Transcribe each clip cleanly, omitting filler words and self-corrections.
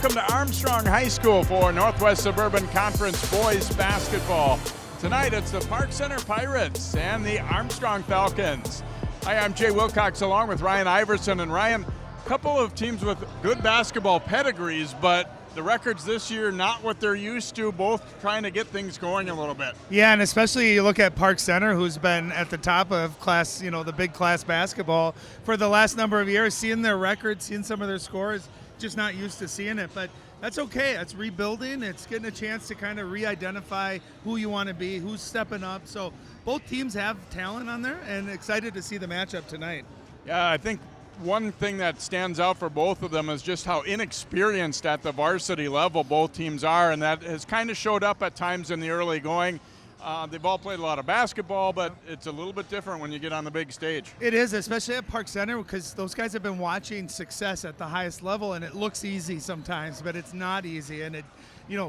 welcome to Armstrong High School for Northwest Suburban Conference boys basketball. Tonight it's the Park Center Pirates and the Armstrong Falcons. Hi, I'm Jay Wilcox along with Ryan Iverson. And Ryan, a couple of teams with good basketball pedigrees, but the records this year not what they're used to, both trying to get things going a little bit. Yeah, and especially you look at Park Center, who's been at the top of class, the big class basketball for the last number of years, seeing their records, seeing some of their scores, just not used to seeing it. But that's okay. It's rebuilding. It's getting a chance to kind of re-identify who you want to be, who's stepping up. So both teams have talent on there, and excited to see the matchup tonight. Yeah, I think one thing that stands out for both of them is just how inexperienced at the varsity level both teams are, and that has kind of showed up at times in the early going. They've all played a lot of basketball, but it's a little bit different when you get on the big stage. It is, especially at Park Center, because those guys have been watching success at the highest level, and it looks easy sometimes, but it's not easy. And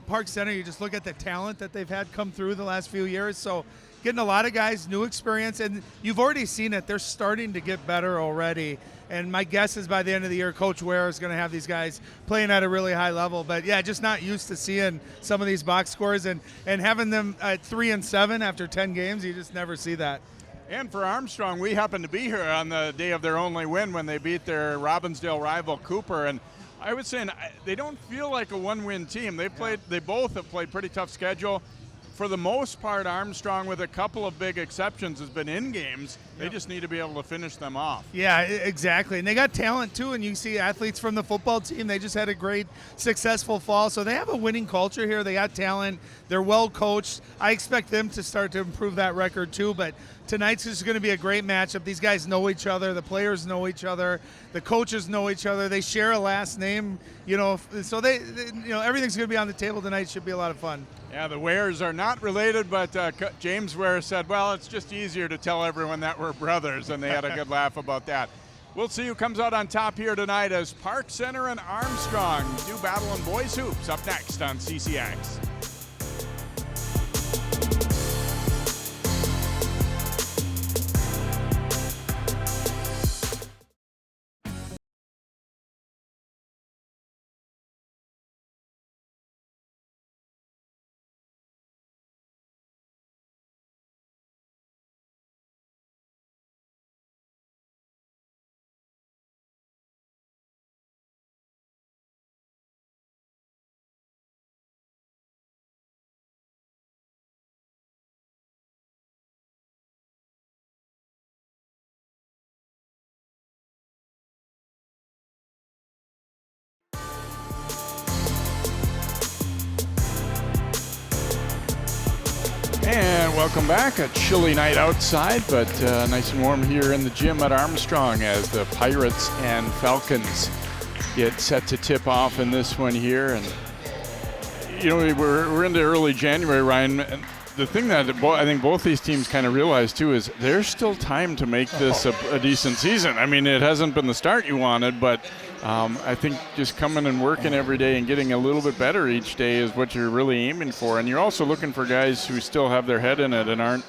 Park Center, you just look at the talent that they've had come through the last few years. So getting a lot of guys, new experience, and you've already seen it. They're starting to get better already. And my guess is by the end of the year, Coach Ware is going to have these guys playing at a really high level. But, yeah, just not used to seeing some of these box scores and having them at 3-7 after 10 games. You just never see that. And for Armstrong, we happened to be here on the day of their only win when they beat their Robbinsdale rival Cooper. And I would say they don't feel like a one-win team. They both have played pretty tough schedule. For the most part, Armstrong, with a couple of big exceptions, has been in games. They just need to be able to finish them off. Yeah, exactly. And they got talent, too, and you see athletes from the football team. They just had a great, successful fall. So they have a winning culture here. They got talent. They're well coached. I expect them to start to improve that record, too. But tonight's just going to be a great matchup. These guys know each other. The players know each other. The coaches know each other. They share a last name, so they everything's going to be on the table tonight. Should be a lot of fun. Yeah, the Wares are not related, but James Ware said, well, it's just easier to tell everyone that we're brothers, and they had a good laugh about that. We'll see who comes out on top here tonight as Park Center and Armstrong do battle in boys hoops up next on CCX. And welcome back. A chilly night outside, but nice and warm here in the gym at Armstrong as the Pirates and Falcons get set to tip off in this one here. And we're into early January, Ryan. And the thing that I think both these teams kind of realize too is there's still time to make this a decent season. I mean, it hasn't been the start you wanted, but I think just coming and working every day and getting a little bit better each day is what you're really aiming for. And you're also looking for guys who still have their head in it and aren't,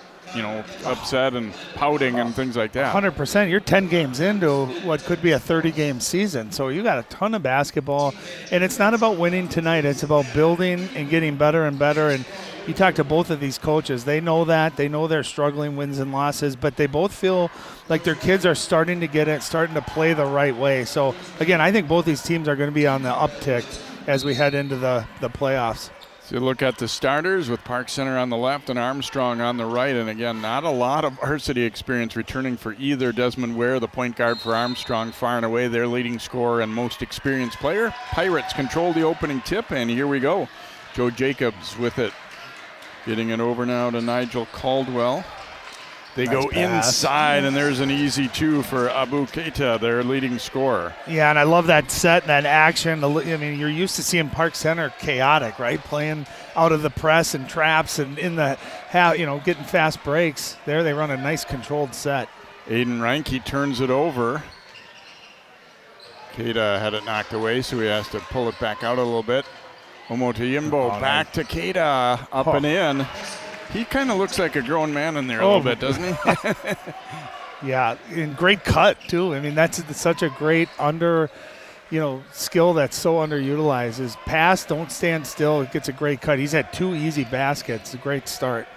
upset and pouting and things like that. 100%. You're 10 games into what could be a 30-game season. So you got a ton of basketball. And it's not about winning tonight. It's about building and getting better and better. And you talk to both of these coaches. They know that. They know they're struggling wins and losses. But they both feel like their kids are starting to get it, starting to play the right way. So, again, I think both these teams are going to be on the uptick as we head into the playoffs. So you look at the starters with Park Center on the left and Armstrong on the right. And again, not a lot of varsity experience returning for either. Desmond Ware, the point guard for Armstrong, far and away their leading scorer and most experienced player. Pirates control the opening tip, and here we go. Joe Jacobs with it. Getting it over now to Nigel Caldwell. They nice go pass. Inside, and there's an easy two for Abu Keita, their leading scorer. Yeah, and I love that set, that action. I mean, you're used to seeing Park Center chaotic, right? Playing out of the press and traps and in the, getting fast breaks. There they run a nice controlled set. Aiden Reinke turns it over. Keita had it knocked away, so he has to pull it back out a little bit. Omotoyimbo back to Keita, up and in. He kind of looks like a grown man in there a little bit, doesn't he? Yeah, and great cut, too. I mean, that's such a great skill that's so underutilized is pass, don't stand still. It gets a great cut. He's had 2 easy baskets. A great start.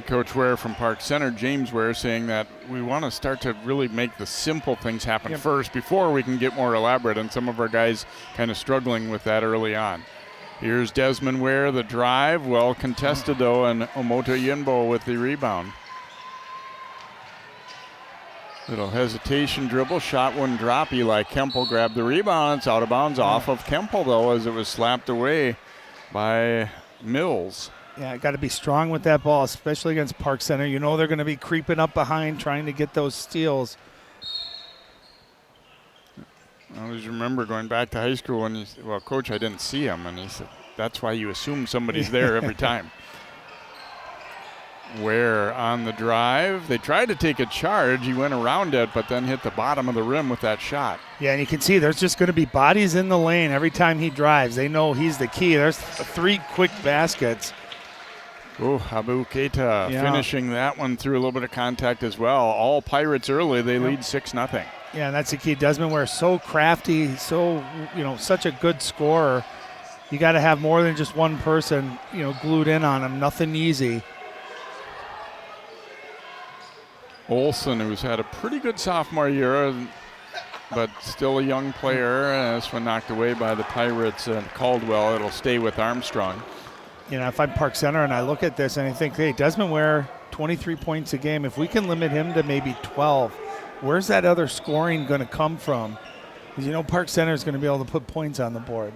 Coach Ware from Park Center, James Ware, saying that we want to start to really make the simple things happen first before we can get more elaborate, and some of our guys kind of struggling with that early on. Here's Desmond Ware, the drive, well contested though, and Omoto Yinbo with the rebound. Little hesitation dribble, shot wouldn't drop. Eli Kempel grabbed the rebound. It's out of bounds off of Kempel though, as it was slapped away by Mills. Yeah, got to be strong with that ball, especially against Park Center. They're going to be creeping up behind, trying to get those steals. I always remember going back to high school when he said, well, Coach, I didn't see him. And he said, that's why you assume somebody's there every time. Ware on the drive. They tried to take a charge. He went around it, but then hit the bottom of the rim with that shot. Yeah, and you can see there's just going to be bodies in the lane every time he drives. They know he's the key. There's 3 quick baskets. Oh, Abu Keita finishing that one through a little bit of contact as well. All Pirates early. They lead 6-0. Yeah, and that's the key. Desmond Ware, so crafty, so, such a good scorer. You got to have more than just one person, glued in on him. Nothing easy. Olsen, who's had a pretty good sophomore year, but still a young player. This one knocked away by the Pirates and Caldwell. It'll stay with Armstrong. If I'm Park Center and I look at this and I think, hey, Desmond Ware, 23 points a game. If we can limit him to maybe 12, where's that other scoring going to come from? Because Park Center is going to be able to put points on the board.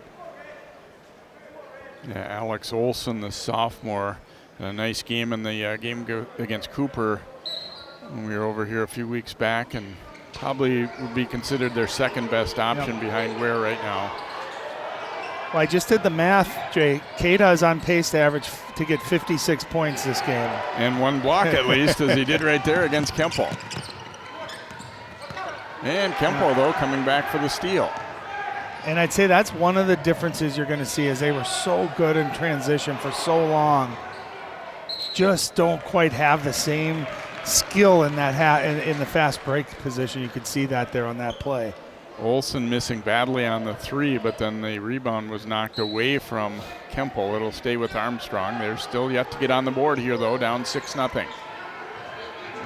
Yeah, Alex Olsen, the sophomore, a nice game in the game against Cooper when we were over here a few weeks back, and probably would be considered their second best option behind Ware right now. Well, I just did the math, Jay. Keita is on pace to get 56 points this game. And 1 block at least, as he did right there against Kempel. And Kempel, though, coming back for the steal. And I'd say that's one of the differences you're going to see, is they were so good in transition for so long. Just don't quite have the same skill in that in the fast break position. You could see that there on that play. Olsen missing badly on the 3, but then the rebound was knocked away from Kempel. It'll stay with Armstrong. They're still yet to get on the board here, though, down 6-0.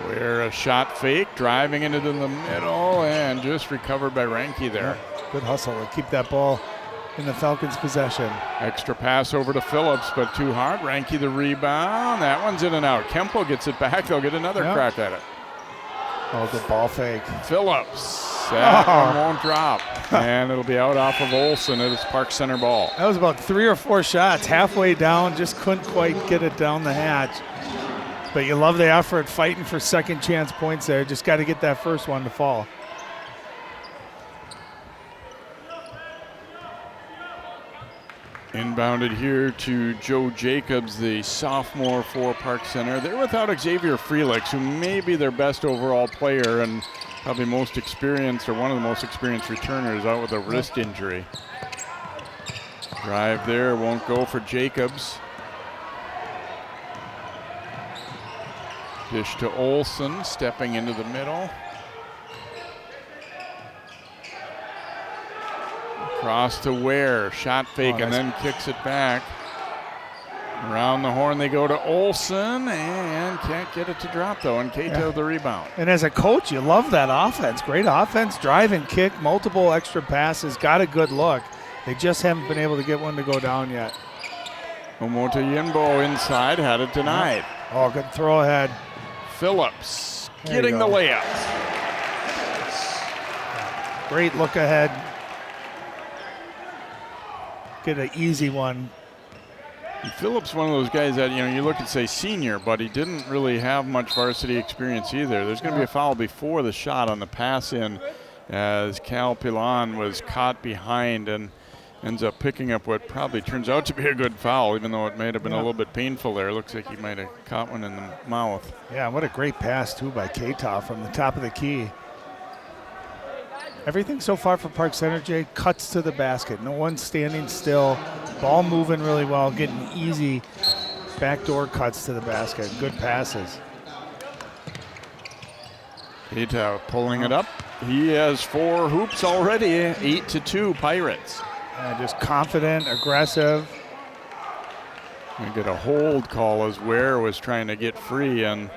Where a shot fake, driving into the middle, and just recovered by Ranke there. Yeah, good hustle to keep that ball in the Falcons' possession. Extra pass over to Phillips, but too hard. Ranke the rebound. That one's in and out. Kempel gets it back. They'll get another crack at it. Oh, good ball fake. Phillips. That one won't drop. And it'll be out off of Olsen. It is Park Center ball. That was about 3 or 4 shots. Halfway down, just couldn't quite get it down the hatch. But you love the effort, fighting for second chance points there. Just got to get that first one to fall. Inbounded here to Joe Jacobs, the sophomore for Park Center. They're without Xavier Felix, who may be their best overall player and probably most experienced, or one of the most experienced returners, out with a wrist injury. Drive there, won't go for Jacobs. Dish to Olsen, stepping into the middle. Cross to Ware, shot fake, and then kicks it back. Around the horn they go to Olsen, and can't get it to drop though, and Cato the rebound. And as a coach, you love that offense. Great offense, drive and kick, multiple extra passes, got a good look. They just haven't been able to get one to go down yet. Omoto Yinbo inside, had it denied. Oh, good throw ahead. Phillips getting the layup. Great look ahead. Get an easy one. And Phillips, one of those guys that, you look and say senior, but he didn't really have much varsity experience either. There's going to be a foul before the shot on the pass in, as Cal Pilon was caught behind and ends up picking up what probably turns out to be a good foul, even though it might have been a little bit painful there. Looks like he might have caught one in the mouth. Yeah, what a great pass, too, by Keita from the top of the key. Everything so far for Park Center, Jay, cuts to the basket. No one standing still. Ball moving really well, getting easy backdoor cuts to the basket. Good passes. Keita pulling it up, He has 4 hoops already, 8-2 Pirates. Just confident, aggressive. We get a hold call as Ware was trying to get free, and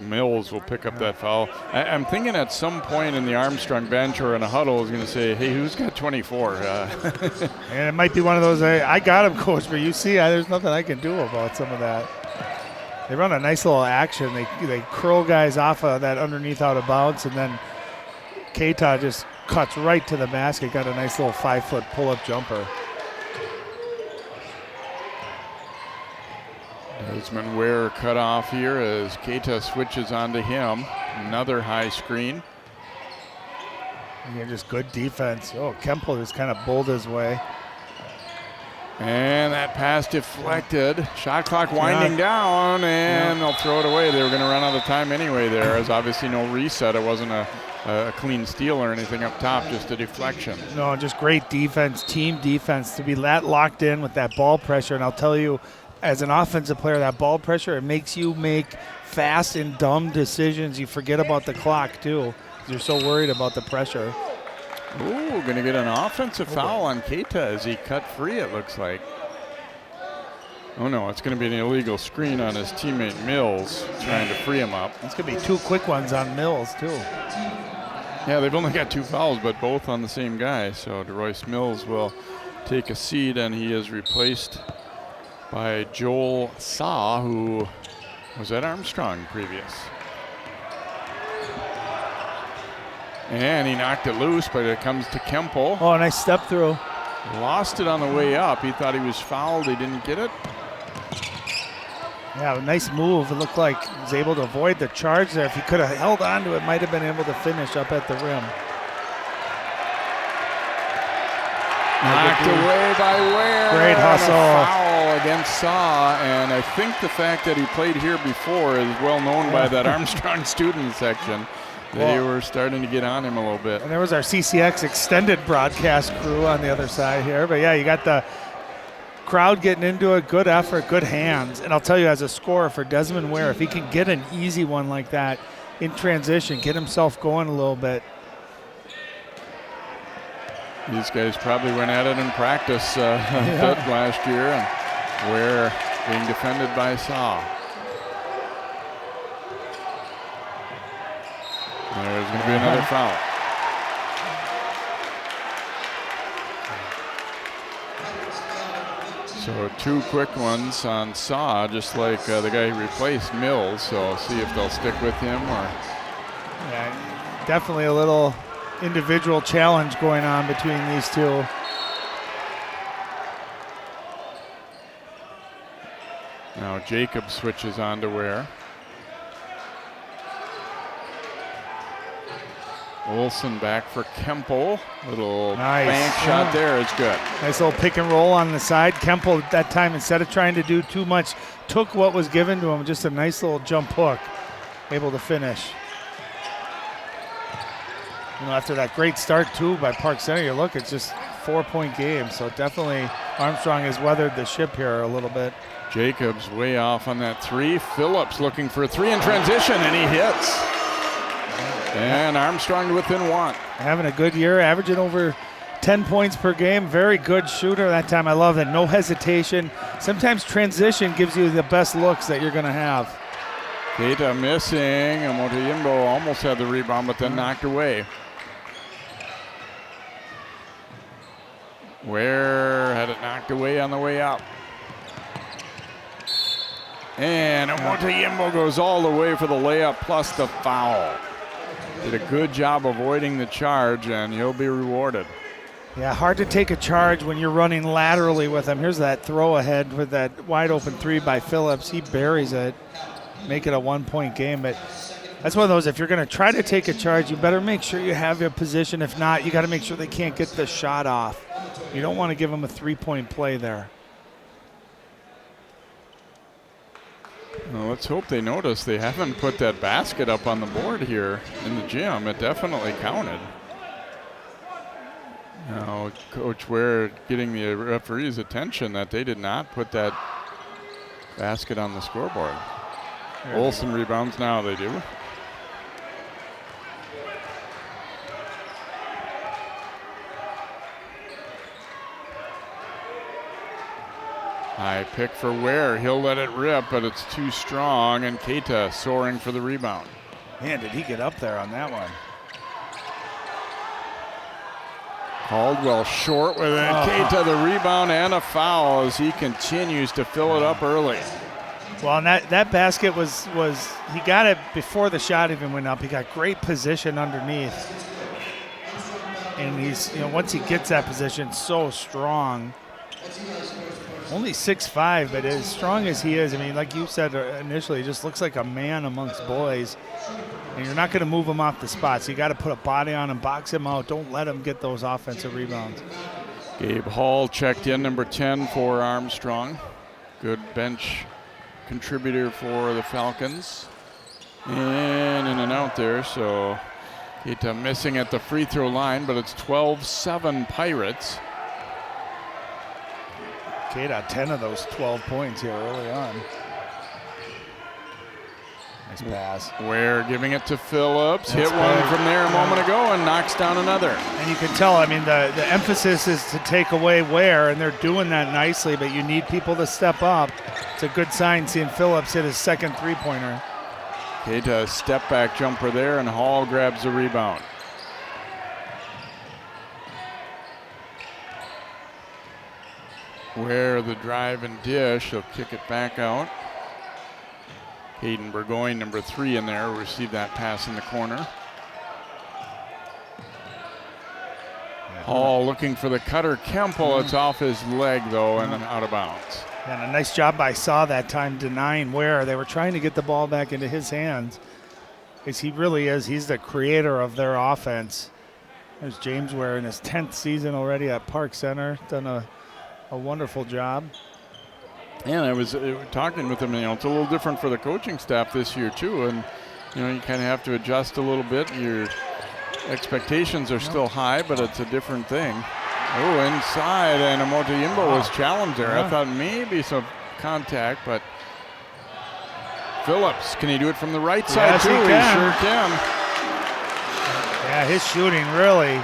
Mills will pick up that foul. I'm thinking at some point in the Armstrong bench or in a huddle is going to say, hey, who's got 24? And it might be one of those, I got him, coach, but you see, there's nothing I can do about some of that. They run a nice little action. They curl guys off of that underneath out of bounds, and then Keita just cuts right to the basket, got a nice little 5-foot pull-up jumper. Desmond Ware cut off here as Keita switches onto him. Another high screen. Again, just good defense. Oh, Kemple just kind of bowled his way. And that pass deflected. Shot clock winding down, and they'll throw it away. They were going to run out of time anyway there. There's obviously no reset. It wasn't a clean steal or anything up top, just a deflection. No, just great defense, team defense, to be that locked in with that ball pressure. And I'll tell you, as an offensive player, that ball pressure, it makes you make fast and dumb decisions. You forget about the clock, too. You're so worried about the pressure. Ooh, going to get an offensive foul on Keita as he cut free, it looks like. Oh, no, it's going to be an illegal screen on his teammate Mills, trying to free him up. It's going to be 2 quick ones on Mills, too. Yeah, they've only got 2 fouls, but both on the same guy. So DeRoyce Mills will take a seat, and he is replaced by Joel Saw, who was at Armstrong previous. And he knocked it loose, but it comes to Kemple. Oh, nice step through. Lost it on the way up. He thought he was fouled. He didn't get it. Yeah, a nice move. It looked like he was able to avoid the charge there. If he could have held on to it, might have been able to finish up at the rim. Knocked away by Ware. Great hustle. And a foul against Saw, and I think the fact that he played here before is well known by that Armstrong student section. They were starting to get on him a little bit. And there was our CCX extended broadcast crew on the other side here. But, yeah, you got the crowd getting into it. Good effort, good hands. And I'll tell you, as a scorer for Desmond Ware, if he can get an easy one like that in transition, get himself going a little bit. These guys probably went at it in practice last year, and Ware being defended by Saw. There's going to be another foul. So 2 quick ones on Saw, just like the guy who replaced Mills. So see if they'll stick with him or. Yeah, definitely a little individual challenge going on between these two. Now Jacob switches on to Ware. Olsen back for Kemple. Little bank shot there. It's good. Nice little pick and roll on the side. Kemple at that time, instead of trying to do too much, took what was given to him. Just a nice little jump hook. Able to finish. You know, after that great start, too, by Park Center, you look, it's just 4-point game. So definitely Armstrong has weathered the ship here a little bit. Jacobs way off on that 3. Phillips looking for a 3 in transition, and he hits. And Armstrong within 1. Having a good year, averaging over 10 points per game. Very good shooter that time. I love that. No hesitation. Sometimes transition gives you the best looks that you're going to have. Keita missing. Amotoyimbo almost had the rebound, but then knocked away. Ware had it knocked away on the way up. And Amotoyimbo goes all the way for the layup plus the foul. Did a good job avoiding the charge, and he'll be rewarded. Yeah, hard to take a charge when you're running laterally with him. Here's that throw ahead with that wide open 3 by Phillips. He buries it, make it a 1-point game. But that's one of those, if you're going to try to take a charge, you better make sure you have your position. If not, you got to make sure they can't get the shot off. You don't want to give them a 3-point play there. Well, let's hope they notice they haven't put that basket up on the board here in the gym. It definitely counted. Now, Coach Ware getting the referee's attention that they did not put that basket on the scoreboard. Olsen rebounds now, they do. High pick for Ware. He'll let it rip, but it's too strong, and Keita soaring for the rebound. Man, did he get up there on that one? Caldwell short with it. Keita the rebound and a foul as he continues to fill it up early. Well, and that basket was he got it before the shot even went up. He got great position underneath. And he's, once he gets that position, so strong. Only 6'5", but as strong as he is, I mean, like you said initially, he just looks like a man amongst boys. And you're not going to move him off the spot, so you got to put a body on him, box him out. Don't let him get those offensive rebounds. Gabe Hall checked in, number 10 for Armstrong. Good bench contributor for the Falcons. And in and out there, so Keita missing at the free throw line, but it's 12-7 Pirates. Keita, 10 of those 12 points here early on. Nice pass. Ware giving it to Phillips. That's Hit one big. from there a moment ago and knocks down another. And you can tell, I mean, the emphasis is to take away Ware, and they're doing that nicely, but you need people to step up. It's a good sign seeing Phillips hit his second three-pointer. Keita, step back jumper there, and Hall grabs the rebound. Ware the drive and dish. He'll kick it back out. Hayden Burgoyne, number 3 in there, received that pass in the corner. Hall looking for the cutter. Kemple, it's off his leg though and out of bounds. And a nice job by Saw that time denying Ware. They were trying to get the ball back into his hands. Because he really is. He's the creator of their offense. There's James Ware in his 10th season already at Park Center. Done a wonderful job. And I was talking with him, it's a little different for the coaching staff this year too. And, you kind of have to adjust a little bit. Your expectations are still high, but it's a different thing. Oh, inside, and Omotoyimbo was challenged there. I thought maybe some contact, but Phillips, can he do it from the right side too? He sure can. Yeah, his shooting really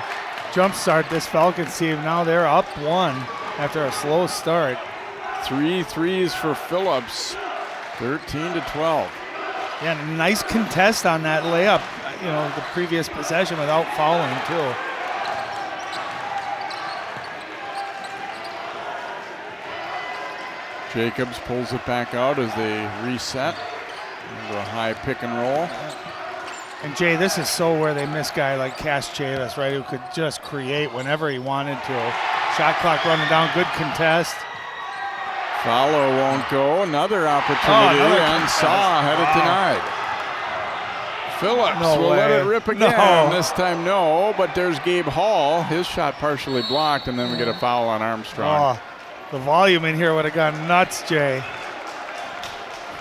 jumpstart this Falcons team. Now they're up 1 after a slow start. 3 threes for Phillips, 13-12. Yeah, and a nice contest on that layup, the previous possession without fouling too. Jacobs pulls it back out as they reset into a high pick and roll. And Jay, this is so where they miss a guy like Cass Chavis, right, who could just create whenever he wanted to. Shot clock running down, good contest. Follow won't go. Another opportunity, and Saw had it denied. Phillips will let it rip again. This time no, but there's Gabe Hall. His shot partially blocked, and then we get a foul on Armstrong. The volume in here would have gone nuts, Jay.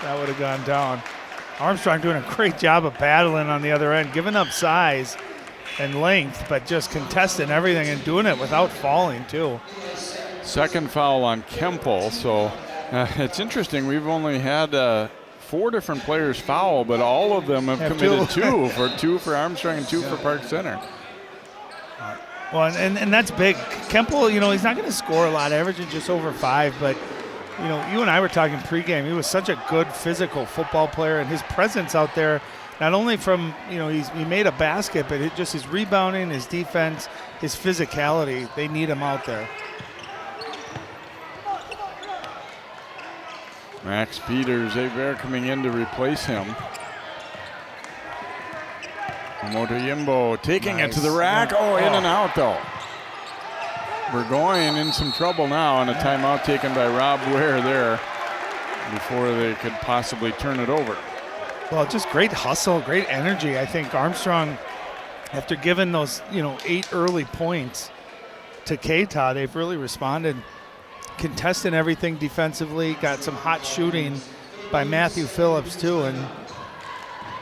That would have gone down. Armstrong doing a great job of battling on the other end, giving up size and length, but just contesting everything and doing it without falling too. Second foul on Kemple, so it's interesting. We've only had 4 different players foul, but all of them have committed 2 for Armstrong and 2 for Park Center. Well, and that's big. Kemple, he's not going to score a lot, averaging just over 5, but you and I were talking pregame. He was such a good physical football player, and his presence out there, not only from, he made a basket, but just his rebounding, his defense, his physicality, they need him out there. Max Peters, they're coming in to replace him. Omotoyimbo taking it to the rack. In and out though. Burgoyne in some trouble now, and a timeout taken by Rob Ware there before they could possibly turn it over. Well, just great hustle, great energy. I think Armstrong, after giving those 8 early points to Keita, they've really responded, contesting everything defensively, got some hot shooting by Matthew Phillips too, and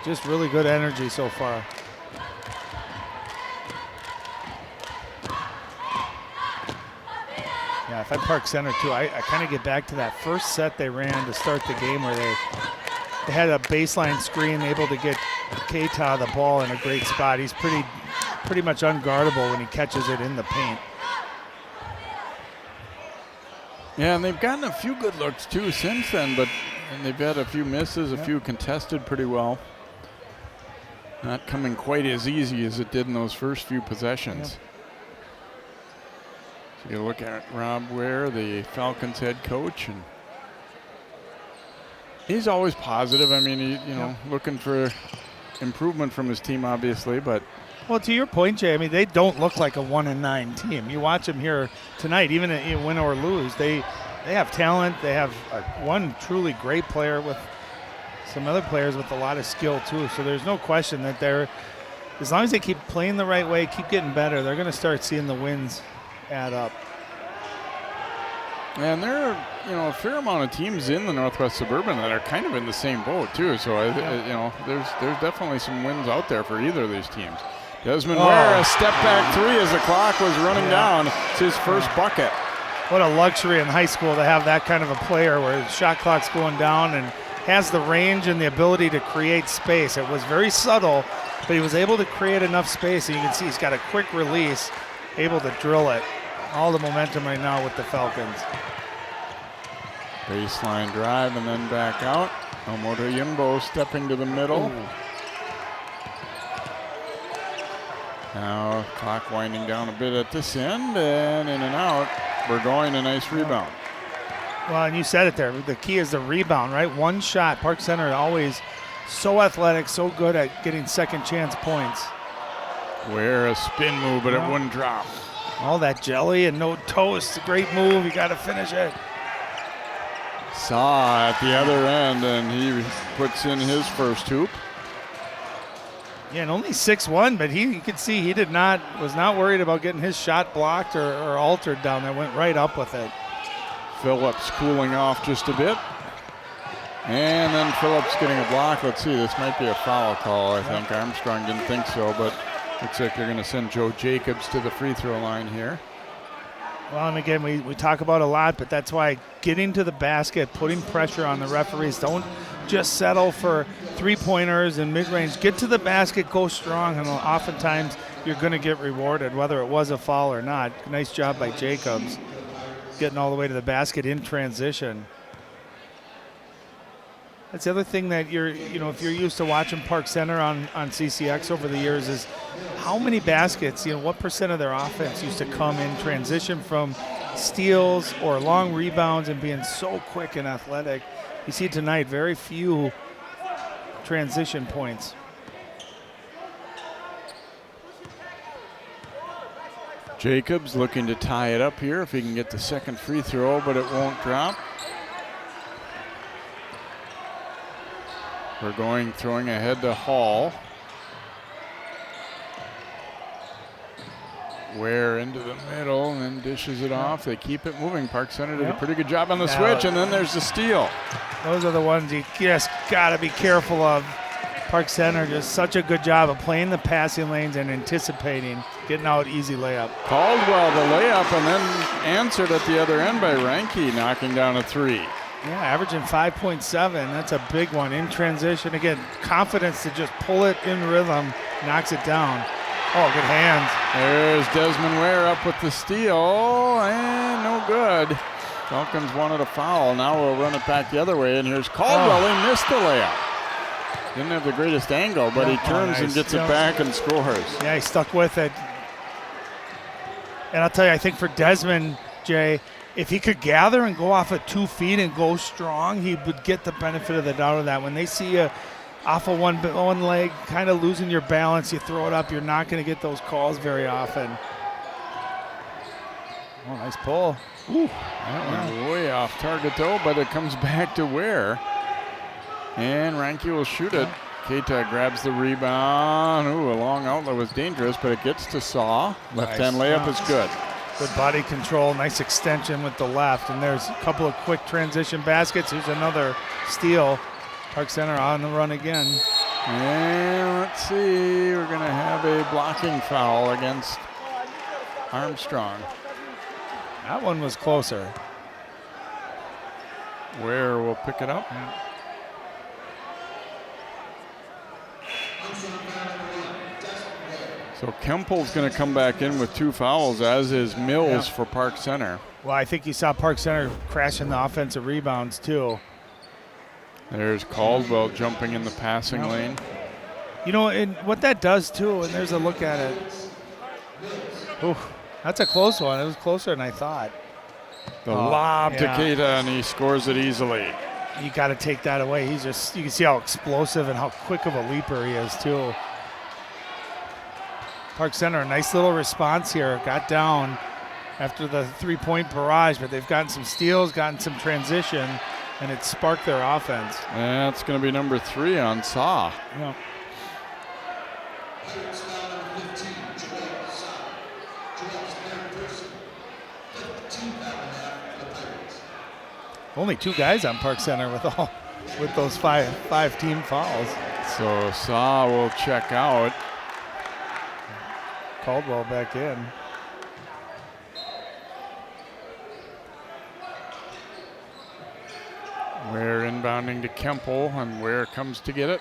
just really good energy so far. Yeah, if I'm Park Center too, I kind of get back to that first set they ran to start the game where they had a baseline screen able to get Keita the ball in a great spot. He's pretty much unguardable when he catches it in the paint. Yeah, and they've gotten a few good looks too since then, and they've had a few misses, a few contested pretty well. Not coming quite as easy as it did in those first few possessions. So you look at Rob Ware, the Falcons head coach, and he's always positive. I mean, you know, looking for improvement from his team, obviously, but. Well, to your point, Jay, I mean, they don't look like a 1-9 team. You watch them here tonight, even if you win or lose, they have talent. They have one truly great player with some other players with a lot of skill too. So there's no question that they're, as long as they keep playing the right way, keep getting better, they're going to start seeing the wins add up. And there are, you know, a fair amount of teams in the Northwest Suburban that are kind of in the same boat too. So you know, there's definitely some wins out there for either of these teams. Desmond Ware, a step back three as the clock was running down. It's his first bucket. What a luxury in high school to have that kind of a player where the shot clock's going down and has the range and the ability to create space. It was very subtle, but he was able to create enough space, and you can see he's got a quick release, able to drill it. All the momentum right now with the Falcons. Baseline drive and then back out. Omoto Yimbo stepping to the middle. Ooh. Now clock winding down a bit at this end, and in and out. Burgoyne, a nice rebound. Well, and you said it there. The key is the rebound, right? One shot. Park Center always so athletic, so good at getting second chance points. Where a spin move, but it wouldn't drop. All that jelly and no toast. Great move. You got to finish it. Saw at the other end, and he puts in his first hoop. Yeah, and only 6'1", but you could see he was not worried about getting his shot blocked or altered down there. Went right up with it. Phillips cooling off just a bit. And then Phillips getting a block. Let's see, this might be a foul call, I think. Armstrong didn't think so, but looks like they're going to send Joe Jacobs to the free throw line here. Well, and again, we talk about a lot, but that's why getting to the basket, putting pressure on the referees. Don't just settle for three-pointers and mid-range. Get to the basket, go strong, and oftentimes you're going to get rewarded, whether it was a foul or not. Nice job by Jacobs, getting all the way to the basket in transition. That's the other thing that if you're used to watching Park Center on CCX over the years is how many baskets, what percent of their offense used to come in transition from steals or long rebounds and being so quick and athletic. You see tonight, very few transition points. Jacobs looking to tie it up here if he can get the second free throw, but it won't drop. We're throwing ahead to Hall. Ware into the middle and then dishes it off. They keep it moving. Park Center did a pretty good job on the switch, and then there's the steal. Those are the ones you just got to be careful of. Park Center just such a good job of playing the passing lanes and anticipating, getting out easy layup. Caldwell the layup, and then answered at the other end by Ranke, knocking down a three. Yeah, averaging 5.7. That's a big one in transition. Again, confidence to just pull it in rhythm, knocks it down. Oh, good hands. There's Desmond Ware up with the steal, and no good. Falcons wanted a foul. Now we'll run it back the other way, and here's Caldwell. He missed the layup. Didn't have the greatest angle, but he turns and gets it back and scores. Yeah, he stuck with it. And I'll tell you, I think for Desmond, Jay, if he could gather and go off of 2 feet and go strong, he would get the benefit of the doubt of that. When they see you off of one leg, kind of losing your balance, you throw it up, you're not going to get those calls very often. Oh, nice pull. Ooh, that went way off target though, but it comes back to Ware. And Ranke will shoot it. Keita grabs the rebound. Ooh, a long outlet was dangerous, but it gets to Saw. Left-hand layup is good. Good body control, nice extension with the left. And there's a couple of quick transition baskets. Here's another steal. Park Center on the run again. And let's see, we're going to have a blocking foul against Armstrong. That one was closer. Ware will pick it up. Yeah. So Kempel's going to come back in with 2 fouls, as is Mills for Park Center. Well, I think you saw Park Center crashing the offensive rebounds too. There's Caldwell jumping in the passing lane. You know, and what that does too, and there's a look at it. Ooh, that's a close one. It was closer than I thought. The lob to Keita, and he scores it easily. You got to take that away. He's just, you can see how explosive and how quick of a leaper he is too. Park Center, a nice little response here. Got down after the 3-point barrage, but they've gotten some steals, gotten some transition, and it sparked their offense. That's going to be number 3 on Saw. Yeah. Only 2 guys on Park Center with those five team fouls. So Saw will check out. Caldwell back in. Ware inbounding to Kempel, and Ware comes to get it.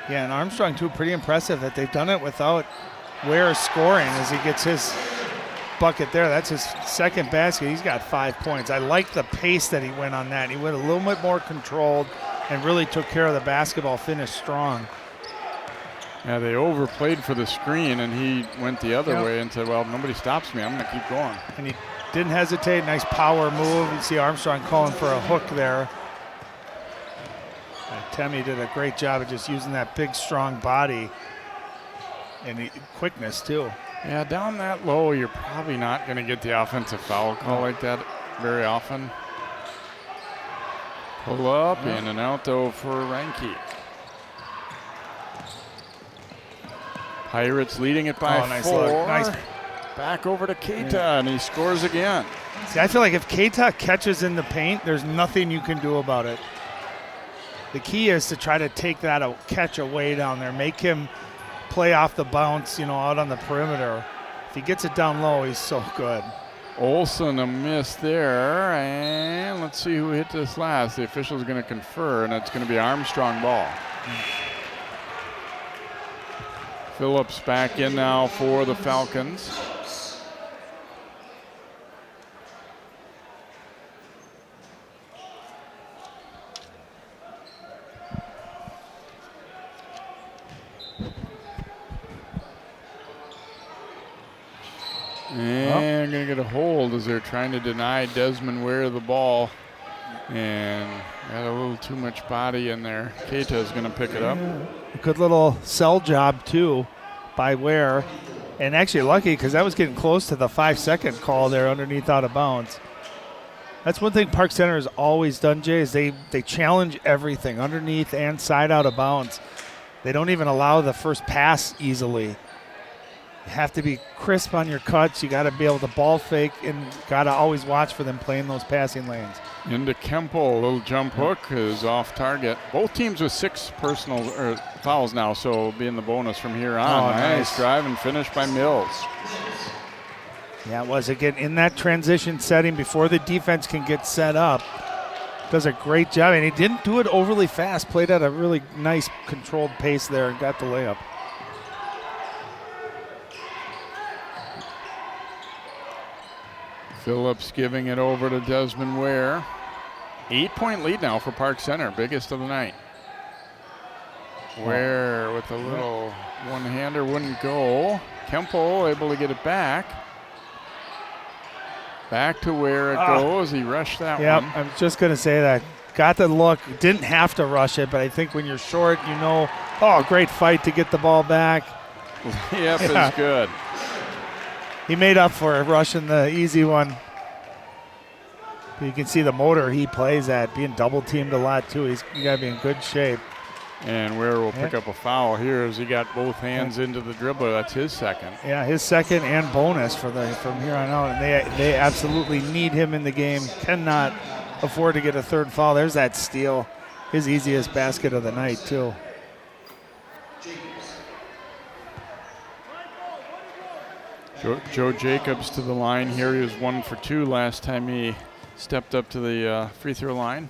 Yeah, and Armstrong too, pretty impressive that they've done it without Ware scoring as he gets his bucket there. That's his second basket. He's got 5 points. I like the pace that he went on that. He went a little bit more controlled and really took care of the basketball, finished strong. Yeah, they overplayed for the screen, and he went the other way and said, well, nobody stops me. I'm going to keep going. And he didn't hesitate. Nice power move. You see Armstrong calling for a hook there. Temmie did a great job of just using that big, strong body and quickness, too. Yeah, down that low, you're probably not going to get the offensive foul call like that very often. Pull up, in and out, though, for Reinke. Pirates leading it by 4. Nice look. Nice. Back over to Keita, and he scores again. See, I feel like if Keita catches in the paint, there's nothing you can do about it. The key is to try to take that catch away down there, make him play off the bounce, out on the perimeter. If he gets it down low, he's so good. Olsen a miss there, and let's see who hit this last. The official's going to confer, and it's going to be Armstrong ball. Phillips back in now for the Falcons. And going to get a hold as they're trying to deny Desmond Ware the ball. And got a little too much body in there. Keita is going to pick it up. A good little sell job, too, by Ware. And actually lucky because that was getting close to the 5-second call there underneath out of bounds. That's one thing Park Center has always done, Jay, is they challenge everything, underneath and side out of bounds. They don't even allow the first pass easily. You have to be crisp on your cuts. You got to be able to ball fake, and got to always watch for them playing those passing lanes. Into Kempel, a little jump hook is off target. Both teams with 6 personal fouls now, so it'll be in the bonus from here on. Nice drive and finish by Mills. Yeah, it was, again, in that transition setting before the defense can get set up. Does a great job, and he didn't do it overly fast. Played at a really nice controlled pace there and got the layup. Phillips giving it over to Desmond Ware. 8-point lead now for Park Center, biggest of the night. Ware with a little one-hander, wouldn't go. Kempel able to get it back. Back to where it goes. He rushed that one. I was just going to say that. Got the look. Didn't have to rush it, but I think when you're short, great fight to get the ball back. Layup is good. He made up for it, rushing the easy one. But you can see the motor he plays at, being double-teamed a lot, too. You got to be in good shape. And Ware will pick up a foul here as he got both hands into the dribble. That's his second. Yeah, his second and bonus from here on out. And they absolutely need him in the game. Cannot afford to get a third foul. There's that steal. His easiest basket of the night, too. Joe Jacobs to the line here. He was 1 for 2 last time he stepped up to the free throw line.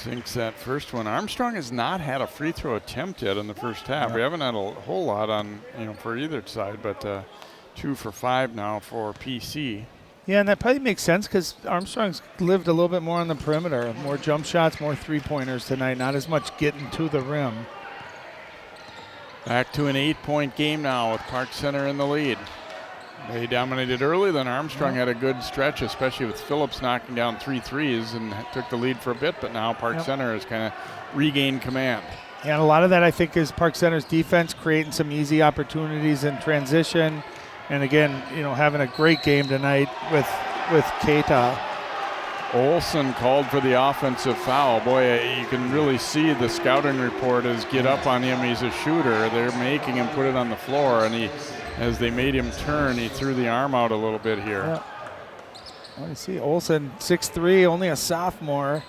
Sinks that first one. Armstrong has not had a free throw attempt yet in the first half. Yeah. We haven't had a whole lot on, for either side, but 2 for 5 now for PC. Yeah, and that probably makes sense because Armstrong's lived a little bit more on the perimeter. More jump shots, more three-pointers tonight. Not as much getting to the rim. Back to an 8-point game now with Park Center in the lead. They dominated early, then Armstrong had a good stretch, especially with Phillips knocking down 3 threes and took the lead for a bit, but now Park Center has kind of regained command. Yeah, and a lot of that I think is Park Center's defense creating some easy opportunities in transition. And again, having a great game tonight with Keita. Olsen called for the offensive foul. Boy, you can really see the scouting report is get up on him. He's a shooter. They're making him put it on the floor, and as they made him turn, he threw the arm out a little bit here. Yeah. Well, you see Olsen, 6'3", only a sophomore.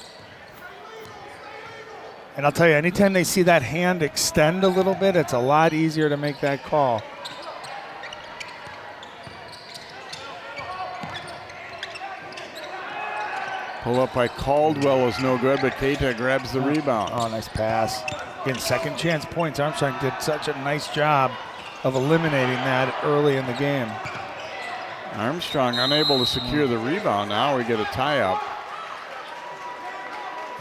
And I'll tell you, anytime they see that hand extend a little bit, it's a lot easier to make that call. Pull up by Caldwell is no good, but Keita grabs the rebound. Oh, nice pass. Again, second chance points. Armstrong did such a nice job of eliminating that early in the game. Armstrong unable to secure the rebound. Now we get a tie-up.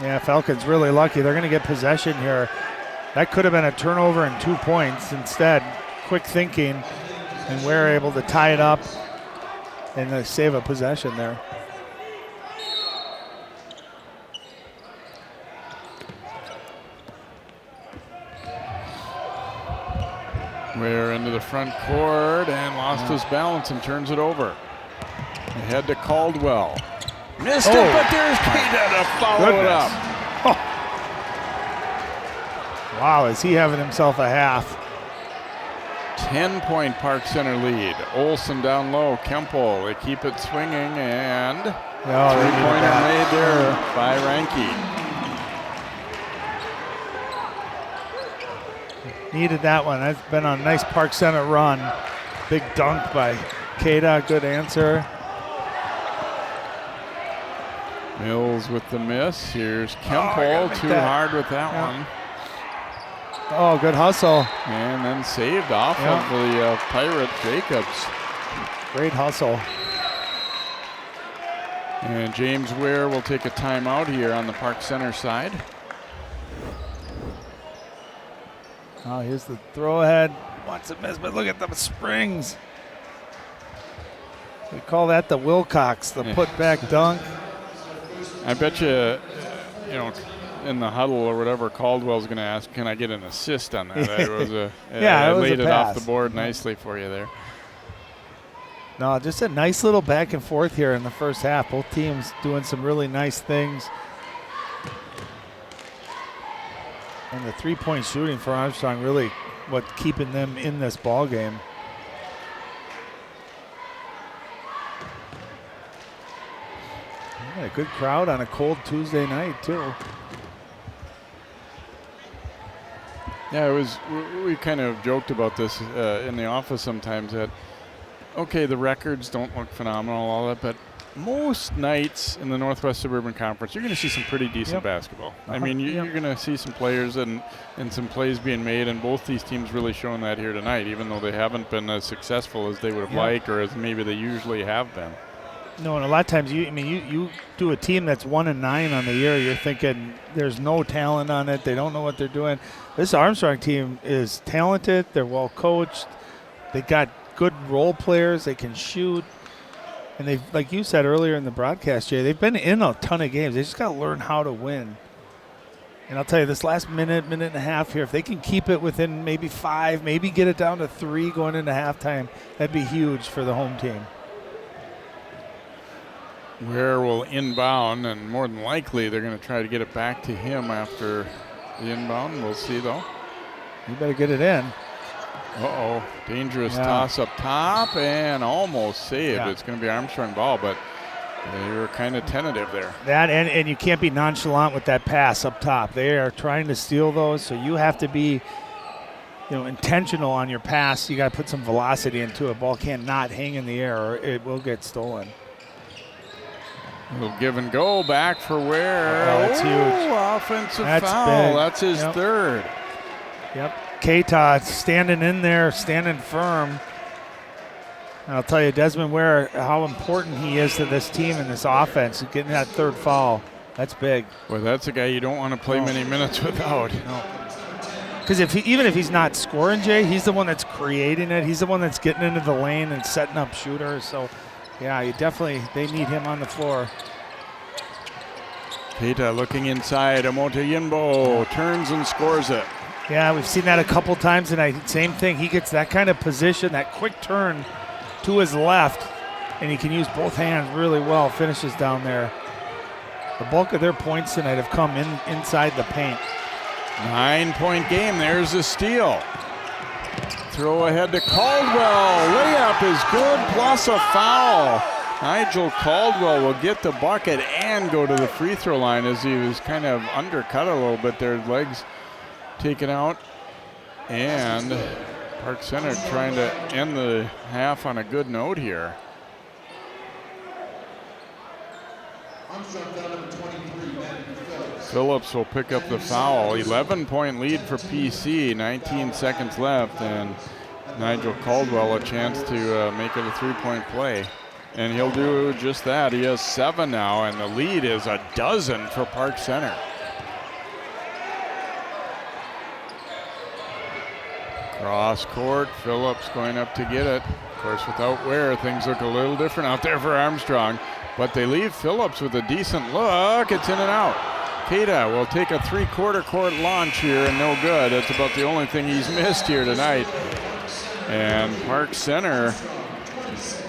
Yeah, Falcons really lucky. They're going to get possession here. That could have been a turnover and 2 points. Instead, quick thinking, and we're able to tie it up and save a possession there. We're into the front court and lost his balance and turns it over. Ahead to Caldwell. Missed it, but there's Keita to follow it up. Oh. Wow, is he having himself a half. 10-point Park Center lead. Olsen down low. Kempel, they keep it swinging, and three-pointer made there by Ranke. Needed that one. That's been a nice Park Center run. Big dunk by Keita. Good answer. Mills with the miss. Here's Kempel. Too hard with that one. Oh, good hustle. And then saved off of the Pirate Jacobs. Great hustle. And James Ware will take a timeout here on the Park Center side. Oh, here's the throw ahead. Wants to miss, but look at the springs. We call that the Wilcox, the put back dunk. I bet you, in the huddle or whatever, Caldwell's going to ask, can I get an assist on that? It was it was laid a it off pass. the board nicely for you there. No, just a nice little back and forth here in the first half. Both teams doing some really nice things. And the three-point shooting for Armstrong really what keeping them in this ball game. Yeah, a good crowd on a cold Tuesday night too. Yeah, it was. We kind of joked about this in the office sometimes that, okay, the records don't look phenomenal, all that, but most nights in the Northwest Suburban Conference, you're going to see some pretty decent basketball. I mean, you're going to see some players and some plays being made, and both these teams really showing that here tonight, even though they haven't been as successful as they would have liked or as maybe they usually have been. No, and a lot of times you do a team that's 1-9 on the year, you're thinking there's no talent on it, they don't know what they're doing. This Armstrong team is talented, they're well coached, they got good role players, they can shoot. And they've, like you said earlier in the broadcast, Jay, they've been in a ton of games. They just got to learn how to win. And I'll tell you, this last minute and a half here, if they can keep it within maybe 5, maybe get it down to 3 going into halftime, that'd be huge for the home team. Ware will inbound, and more than likely they're going to try to get it back to him after the inbound. We'll see, though. You better get it in. Uh-oh, dangerous toss up top and almost saved. Yeah. It's going to be Armstrong ball, but they were kind of tentative there. That and you can't be nonchalant with that pass up top. They are trying to steal those, so you have to be intentional on your pass. You got to put some velocity into it. Ball cannot hang in the air or it will get stolen. Little give and go back for Ware. Oh, that's huge. Offensive That's foul. big. That's his Yep. third. Yep. Keita standing in there, standing firm. And I'll tell you, Desmond Ware, how important he is to this team and this offense, getting that third foul. That's big. Well, that's a guy you don't want to play many minutes without. Because even if he's not scoring, Jay, he's the one that's creating it. He's the one that's getting into the lane and setting up shooters. So, yeah, they need him on the floor. Keita looking inside. Omoto-Yinbo turns and scores it. Yeah, we've seen that a couple times tonight. Same thing. He gets that kind of position, that quick turn to his left, and he can use both hands really well. Finishes down there. The bulk of their points tonight have come inside the paint. 9-point game. There's a steal. Throw ahead to Caldwell. Layup is good, plus a foul. Nigel Caldwell will get the bucket and go to the free throw line as he was kind of undercut a little bit there. Legs taken out. And Park Center trying to end the half on a good note here. Phillips will pick up the foul. 11-point lead for PC, 19 seconds left, and Nigel Caldwell a chance to make it a three-point play. And he'll do just that. He has 7 now, and the lead is a dozen for Park Center. Cross court, Phillips going up to get it. Of course, without Ware, things look a little different out there for Armstrong. But they leave Phillips with a decent look. It's in and out. Keita will take a three-quarter court launch here and no good. That's about the only thing he's missed here tonight. And Park Center,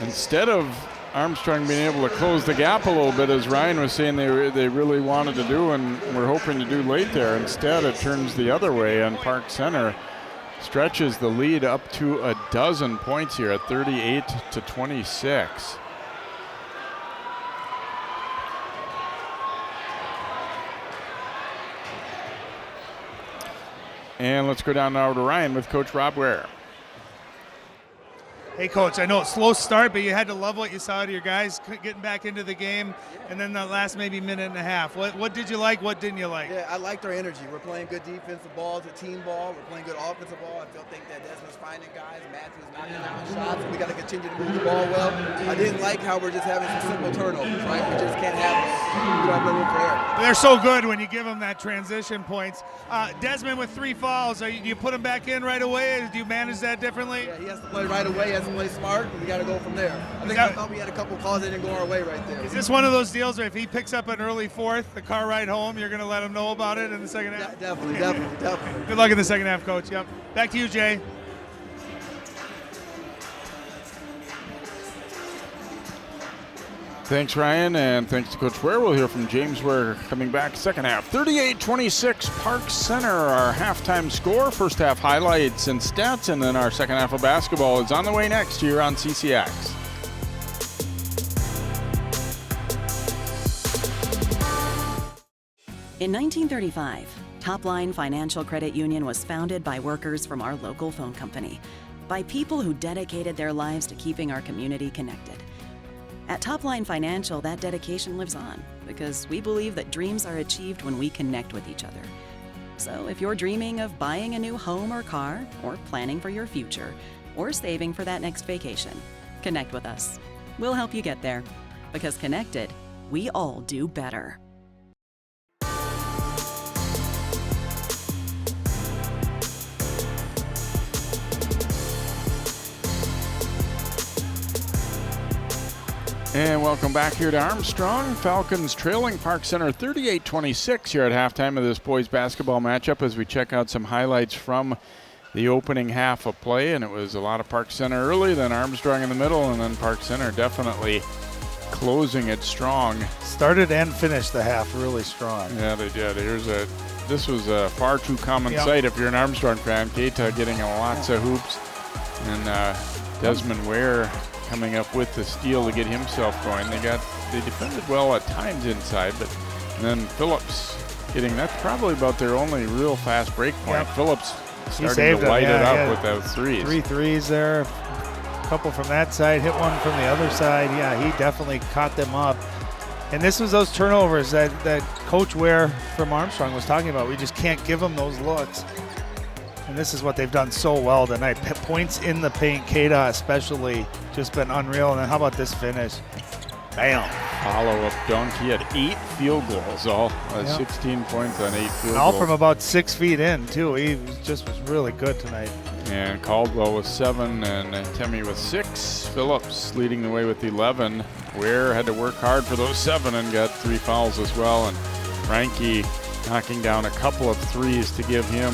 instead of Armstrong being able to close the gap a little bit, as Ryan was saying they really wanted to do and were hoping to do late there, instead it turns the other way, and Park Center stretches the lead up to a dozen points here at 38-26. And let's go down now to Ryan with Coach Rob Ware. Hey, Coach, I know it's slow start, but you had to love what you saw out of your guys getting back into the game, and then the last maybe minute and a half. What did you like? What didn't you like? Yeah, I liked our energy. We're playing good defensive ball. It's a team ball. We're playing good offensive ball. I still think that Desmond's finding guys. Matthew's knocking down shots. We got to continue to move the ball well. I didn't like how we're just having some simple turnovers, right? We just can't have them. We don't have no room for error. They're so good when you give them that transition points. Desmond with 3 fouls. Do you put him back in right away? Do you manage that differently? Yeah, he has to play right away. He has to play smart, and we got to go from there. I thought we had a couple calls that didn't go our way right there. Is this one of those deals where if he picks up an early fourth, the car ride home, you're going to let him know about it in the second half? Definitely. Good luck in the second half, Coach. Yep. Back to you, Jay. Thanks, Ryan, and thanks to Coach Ware. We'll hear from James Ware coming back second half. 38-26, Park Center, our halftime score. First half highlights and stats, and then our second half of basketball is on the way next here on CCX. In 1935, Topline Financial Credit Union was founded by workers from our local phone company, by people who dedicated their lives to keeping our community connected. At Topline Financial, that dedication lives on because we believe that dreams are achieved when we connect with each other. So if you're dreaming of buying a new home or car, or planning for your future, or saving for that next vacation, connect with us. We'll help you get there, because connected, we all do better. And welcome back here to Armstrong. Falcons trailing Park Center 38-26 here at halftime of this boys basketball matchup as we check out some highlights from the opening half of play. And it was a lot of Park Center early, then Armstrong in the middle, and then Park Center definitely closing it strong. Started and finished the half really strong. Yeah, they did. This was a far too common sight if you're an Armstrong fan. Keita getting lots of hoops, and Desmond Ware coming up with the steal to get himself going. They defended well at times inside, but then Phillips getting, that's probably about their only real fast break point. Yep. Phillips starting to light it up with those threes. 3 threes there. A couple from that side, hit one from the other side. Yeah, he definitely caught them up. And this was those turnovers that Coach Ware from Armstrong was talking about. We just can't give them those looks. And this is what they've done so well tonight. Points in the paint, Keita especially, just been unreal. And then how about this finish? Bam. Follow-up dunk. He had 8 field goals, all 16 points on 8 field all goals. From about 6 feet in, too. He was really good tonight. And Caldwell with 7 and Temmie with 6. Phillips leading the way with 11. Ware had to work hard for those 7 and got 3 fouls as well. And Reinke knocking down a couple of threes to give him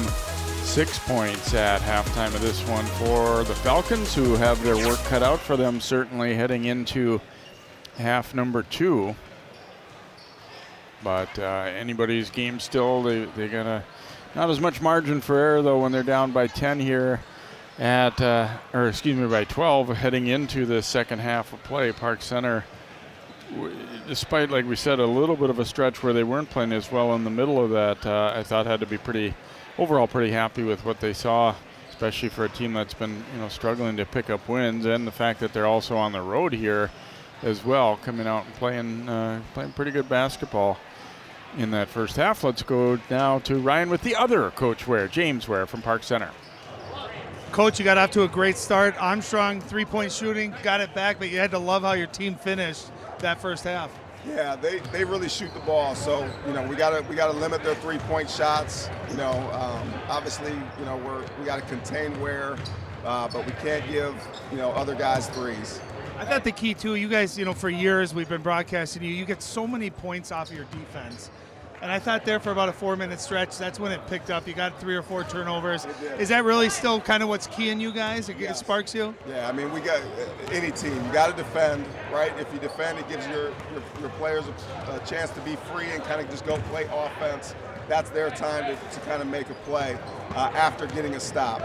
6 points at halftime of this one for the Falcons, who have their work cut out for them certainly heading into half number 2. But anybody's game still. They got a not as much margin for error though when they're down by 10 here at by 12 heading into the second half of play. Park Center, despite, like we said, a little bit of a stretch where they weren't playing as well in the middle of that, I thought had to be overall pretty happy with what they saw, especially for a team that's been struggling to pick up wins, and the fact that they're also on the road here as well, coming out and playing pretty good basketball in that first half. Let's go now to Ryan with the other Coach Ware, James Ware from Park Center. Coach, you got off to a great start. Armstrong, 3-point shooting, got it back, but you had to love how your team finished that first half. Yeah, they really shoot the ball, so we gotta limit their 3-point shots. Obviously, we gotta contain Ware, but we can't give other guys threes. I thought the key too, you guys, for years we've been broadcasting you get so many points off of your defense. And I thought there for about a 4-minute stretch, that's when it picked up. You got 3 or 4 turnovers. Is that really still kind of what's keying you guys? It sparks you? Yeah, I mean, we got any team. You got to defend, right? If you defend, it gives your players a chance to be free and kind of just go play offense. That's their time to kind of make a play after getting a stop.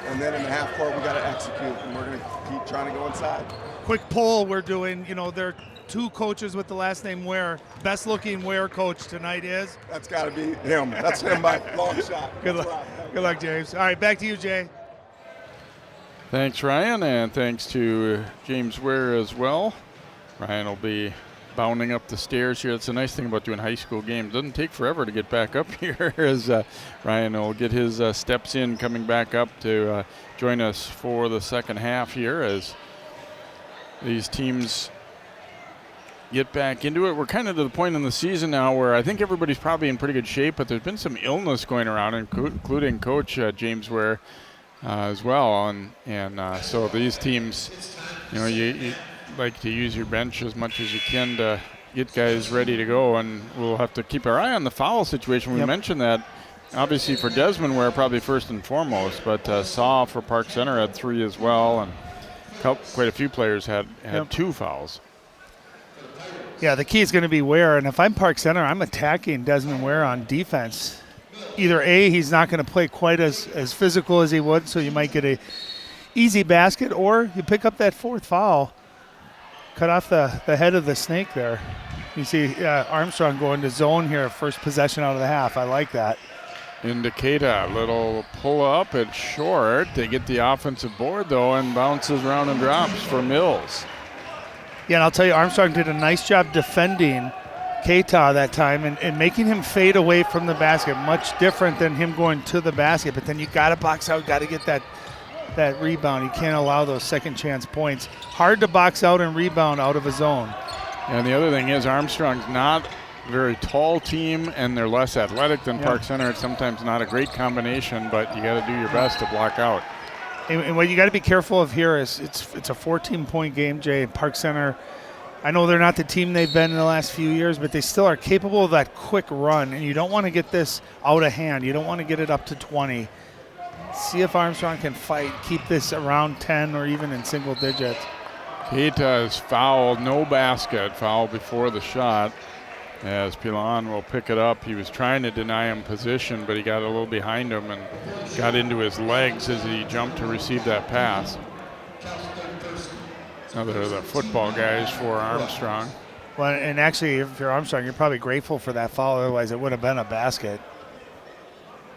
And then in the half court, we got to execute, and we're going to keep trying to go inside. Quick poll we're doing, there are 2 coaches with the last name Ware. Best looking Ware coach tonight is? That's got to be him. That's him by long shot. Good luck, James. All right, back to you, Jay. Thanks, Ryan, and thanks to James Ware as well. Ryan will be bounding up the stairs here. That's the nice thing about doing high school games. It doesn't take forever to get back up here as Ryan will get his steps in coming back up to join us for the second half here as these teams get back into it. We're kind of to the point in the season now where I think everybody's probably in pretty good shape, but there's been some illness going around, including Coach James Ware as well. And so these teams, you like to use your bench as much as you can to get guys ready to go, and we'll have to keep our eye on the foul situation. We mentioned that obviously for Desmond Ware probably first and foremost, but Saw for Park Center had 3 as well, and quite a few players had 2 fouls. Yeah, the key is going to be Ware, and if I'm Park Center, I'm attacking Desmond Ware on defense. Either A, he's not going to play quite as physical as he would, so you might get a easy basket, or you pick up that 4th foul, cut off the head of the snake there. You see Armstrong going to zone here, first possession out of the half. I like that. Into Keita, little pull up, it's short. They get the offensive board though, and bounces around and drops for Mills. Yeah, and I'll tell you, Armstrong did a nice job defending Keita that time and making him fade away from the basket. Much different than him going to the basket. But then you got to box out, got to get that rebound. You can't allow those second chance points. Hard to box out and rebound out of a zone. And the other thing is Armstrong's not a very tall team, and they're less athletic than Park Center. It's sometimes not a great combination, but you got to do your best to block out. And what you got to be careful of here is it's a 14-point game, Jay. Park Center, I know they're not the team they've been in the last few years, but they still are capable of that quick run, and you don't want to get this out of hand. You don't want to get it up to 20. See if Armstrong can fight, keep this around 10 or even in single digits. Keita is fouled, no basket, foul before the shot. As Pilon will pick it up. He was trying to deny him position, but he got a little behind him and got into his legs as he jumped to receive that pass. Another of the football guys for Armstrong. Well, and actually, if you're Armstrong, you're probably grateful for that foul. Otherwise, it would have been a basket.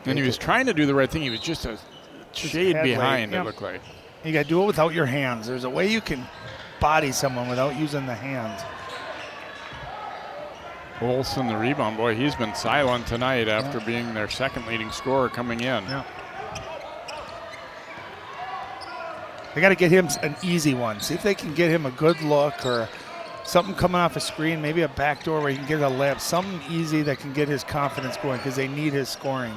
And he was trying to do the right thing. He was just a shade behind, it looked like. You got to do it without your hands. There's a way you can body someone without using the hands. Olsen, the rebound. Boy, he's been silent tonight after being their second leading scorer coming in. Yeah. They got to get him an easy one. See if they can get him a good look or something coming off a screen, maybe a backdoor where he can get a layup, something easy that can get his confidence going because they need his scoring.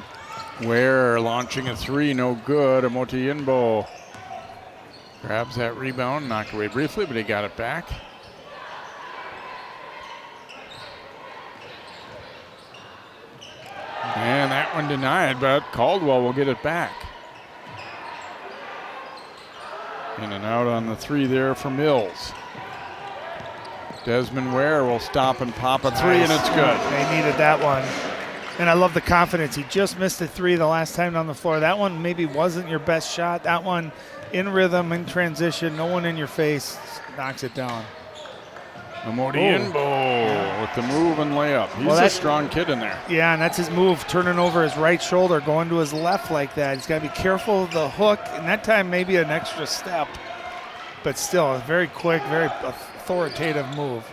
Ware launching a three, no good. Omotienbo grabs that rebound, knocked away briefly, but he got it back. And that one denied, but Caldwell will get it back. In and out on the three there for Mills. Desmond Ware will stop and pop a three, and it's good. They needed that one. And I love the confidence. He just missed a three the last time on the floor. That one maybe wasn't your best shot. That one in rhythm, in transition, no one in your face, knocks it down. Amodienbo with the move and layup. He's a strong kid in there. Yeah, and that's his move, turning over his right shoulder, going to his left like that. He's got to be careful of the hook, and that time maybe an extra step. But still, a very quick, very authoritative move.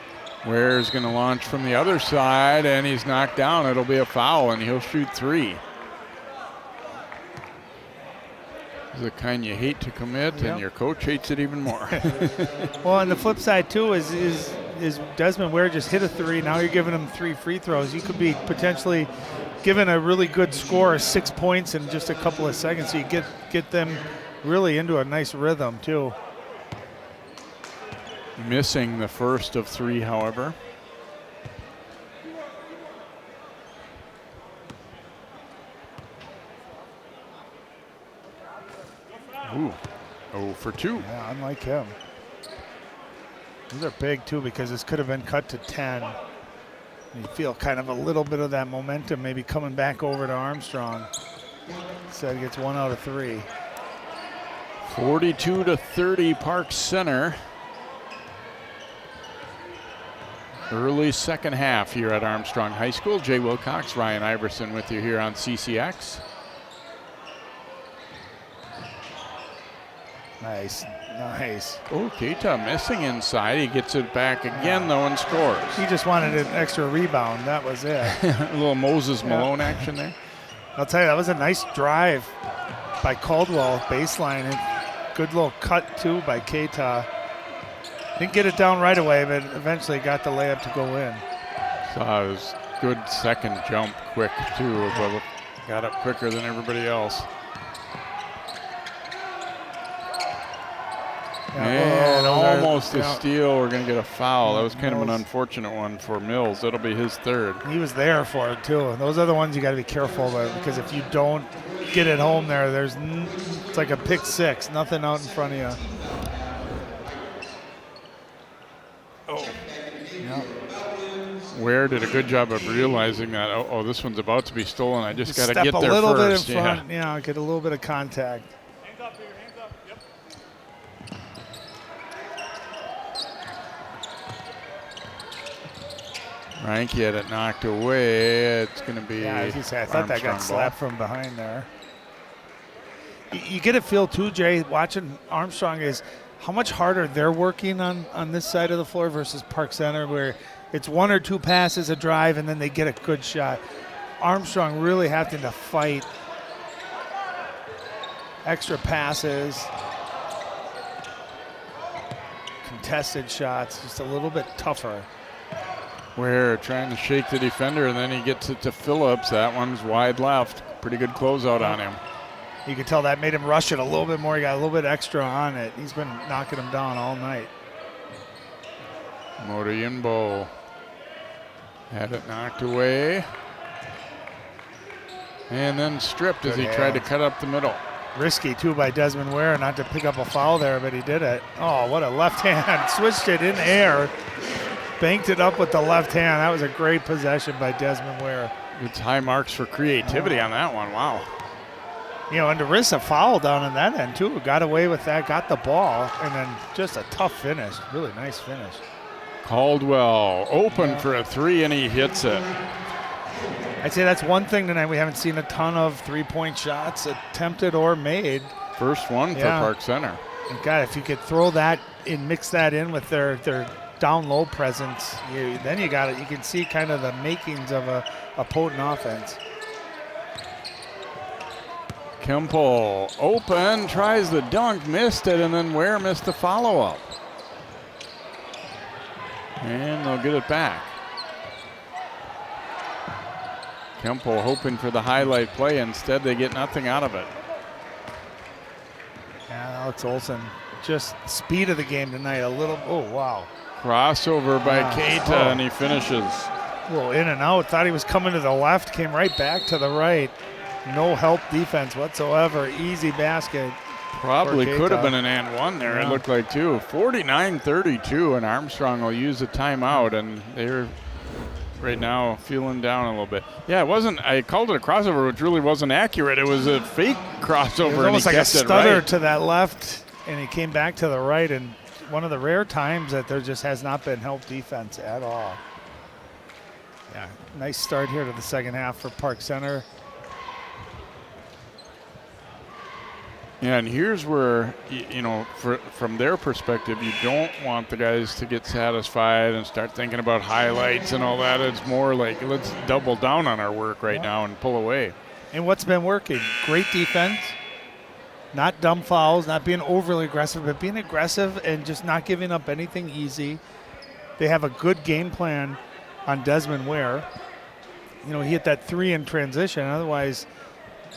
Ware's going to launch from the other side, and he's knocked down. It'll be a foul, and he'll shoot three. This is the kind you hate to commit, and your coach hates it even more. Well, and the flip side, too, is Desmond Ware just hit a three. Now you're giving him 3 free throws. You could be potentially given a really good score, 6 points in just a couple of seconds. So you get them really into a nice rhythm, too. Missing the first of three, however. Ooh, 0 for 2. Yeah, unlike him. These are big, too, because this could have been cut to 10. You feel kind of a little bit of that momentum maybe coming back over to Armstrong. Instead, he gets 1 out of 3. 42-30, Park Center. Early second half here at Armstrong High School. Jay Wilcox, Ryan Iverson with you here on CCX. Nice. Oh, Keita missing inside. He gets it back again, though, and scores. He just wanted an extra rebound. That was it. A little Moses Malone action there. I'll tell you, that was a nice drive by Caldwell, baseline. And good little cut, too, by Keita. Didn't get it down right away, but eventually got the layup to go in. So it was good second jump, quick, too. But got up quicker than everybody else. And almost a steal. We're going to get a foul. That was kind of an unfortunate one for Mills. That'll be his third. He was there for it, too. And those are the ones you got to be careful about, because if you don't get it home there, it's like a pick six. Nothing out in front of you. Oh. Yeah. Ware did a good job of realizing that, oh, this one's about to be stolen. I just got to get there first. Step a little bit in front. Yeah, get a little bit of contact. Hands up here, hands up. Yep. Reinke had it knocked away. It's going to be. Yeah, I was going to say, I thought that got slapped from behind there. You get a feel, too, Jay, watching Armstrong, is how much harder they're working on this side of the floor versus Park Center, where it's 1 or 2 passes, a drive, and then they get a good shot. Armstrong really having to fight extra passes, contested shots, just a little bit tougher. Ware trying to shake the defender, and then he gets it to Phillips. That one's wide left. Pretty good closeout on him. You could tell that made him rush it a little bit more. He got a little bit extra on it. He's been knocking him down all night. Motoyinbo had it knocked away. And then stripped as he tried to cut up the middle. Risky, too, by Desmond Ware not to pick up a foul there, but he did it. Oh, what a left hand. Switched it in air. Banked it up with the left hand. That was a great possession by Desmond Ware. It's high marks for creativity on that one. Wow. You know, and DeRissa fouled down on that end, too. Got away with that, got the ball, and then just a tough finish. Really nice finish. Caldwell open for a three, and he hits it. I'd say that's one thing tonight. We haven't seen a ton of three-point shots attempted or made. First one for Park Center. And God, if you could throw that and mix that in with their down low presence, then you got it. You can see kind of the makings of a potent offense. Kemple open, tries the dunk, missed it, and then Ware missed the follow-up. And they'll get it back. Kemple hoping for the highlight play. Instead, they get nothing out of it. Yeah, Alex Olson, just speed of the game tonight. A little, oh, wow. Crossover by Keita, and he finishes. A little in and out. Thought he was coming to the left, came right back to the right. No help defense whatsoever. Easy basket. Probably could have been an and one there, it looked like, too. 49-32, and Armstrong will use a timeout, and they're right now feeling down a little bit. Yeah, it wasn't, I called it a crossover, which really wasn't accurate. It was a fake crossover. It was almost like a stutter right to that left, and he came back to the right, and one of the rare times that there just has not been help defense at all. Yeah, nice start here to the second half for Park Center. Yeah, and here's where, you know, from their perspective, you don't want the guys to get satisfied and start thinking about highlights and all that. It's more like, let's double down on our work right now and pull away. And what's been working? Great defense, not dumb fouls, not being overly aggressive, but being aggressive and just not giving up anything easy. They have a good game plan on Desmond Ware. You know, he hit that three in transition. Otherwise,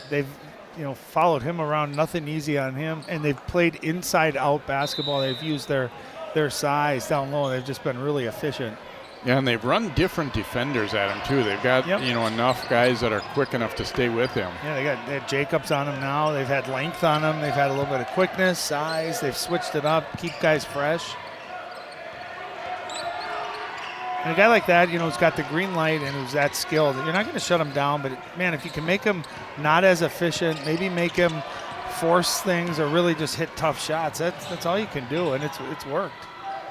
they've followed him around, nothing easy on him, and they've played inside-out basketball. They've used their size down low. They've just been really efficient. Yeah, and they've run different defenders at him, too. They've got, enough guys that are quick enough to stay with him. Yeah, they have Jacobs on him now. They've had length on him. They've had a little bit of quickness, size. They've switched it up, keep guys fresh. And a guy like that, who's got the green light and who's that skilled, you're not going to shut him down. But, man, if you can make him not as efficient, maybe make him force things or really just hit tough shots, that's all you can do, and it's worked.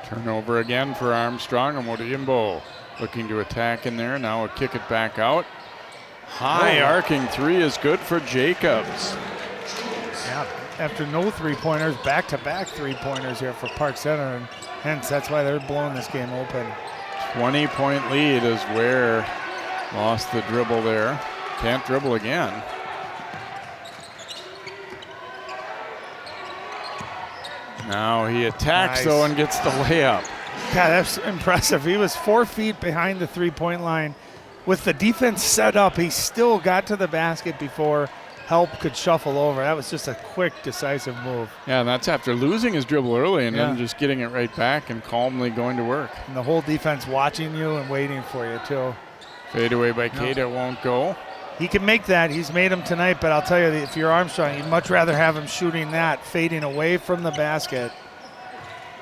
Turnover again for Armstrong, and Modiimbo looking to attack in there. Now we'll kick it back out. High arcing three is good for Jacobs. Yeah, after no three-pointers, back-to-back three-pointers here for Park Center, and hence that's why they're blowing this game open. 20-point lead as Ware lost the dribble there. Can't dribble again. Now he attacks, though, and gets the layup. God, that's impressive. He was 4 feet behind the three-point line. With the defense set up, he still got to the basket before help could shuffle over. That was just a quick, decisive move. Yeah, and that's after losing his dribble early and then just getting it right back and calmly going to work. And the whole defense watching you and waiting for you, too. Fade away by Keita won't go. He can make that. He's made them tonight, but I'll tell you, if you're Armstrong, you'd much rather have him shooting that, fading away from the basket.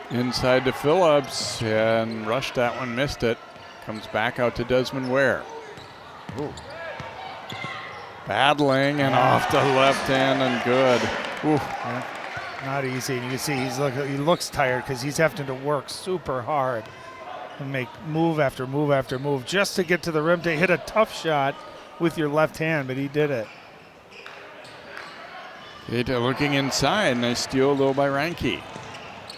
Inside to Phillips, and rushed that one, missed it. Comes back out to Desmond Ware. Ooh. Battling and off the left hand and good. Ooh. Yeah, not easy. You can see he looks tired because he's having to work super hard and make move after move after move just to get to the rim to hit a tough shot with your left hand, but he did it. Keita looking inside. Nice steal though by Reinke.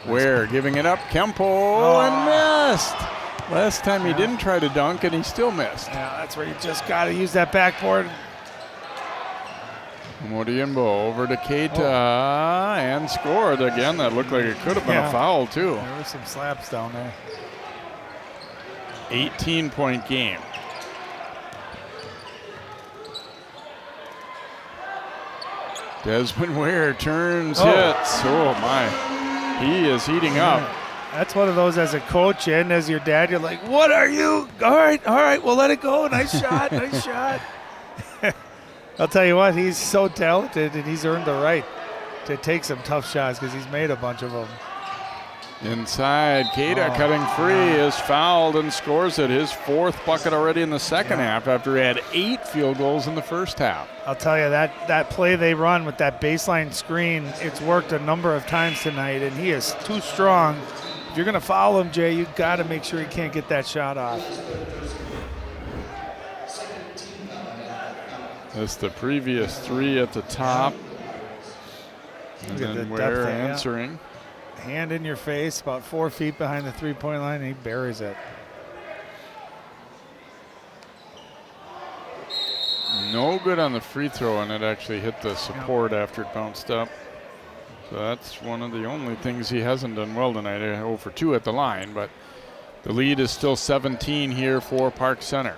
Ware giving it up. Kemple and missed. Last time he didn't try to dunk and he still missed. Yeah, that's where you just got to use that backboard. Modiimbo over to Keita and scored again. That looked like it could have been a foul too. There were some slaps down there. 18-point game. Desmond Ware turns, hits. Oh my, he is heating up. That's one of those as a coach and as your dad, you're like, what are you? All right, we'll let it go. Nice shot, nice shot. I'll tell you what, he's so talented and he's earned the right to take some tough shots because he's made a bunch of them. Inside, Keita cutting free is fouled and scores it. His fourth bucket already in the second half after he had 8 field goals in the first half. I'll tell you, that play they run with that baseline screen, it's worked a number of times tonight, and he is too strong. If you're going to foul him, Jay, you've got to make sure he can't get that shot off. That's the previous 3 at the top. And then Ware answering. hand in your face, about 4 feet behind the three-point line, and he buries it. No good on the free throw, and it actually hit the support after it bounced up. So that's one of the only things he hasn't done well tonight. 0 for 2 at the line, but the lead is still 17 here for Park Center.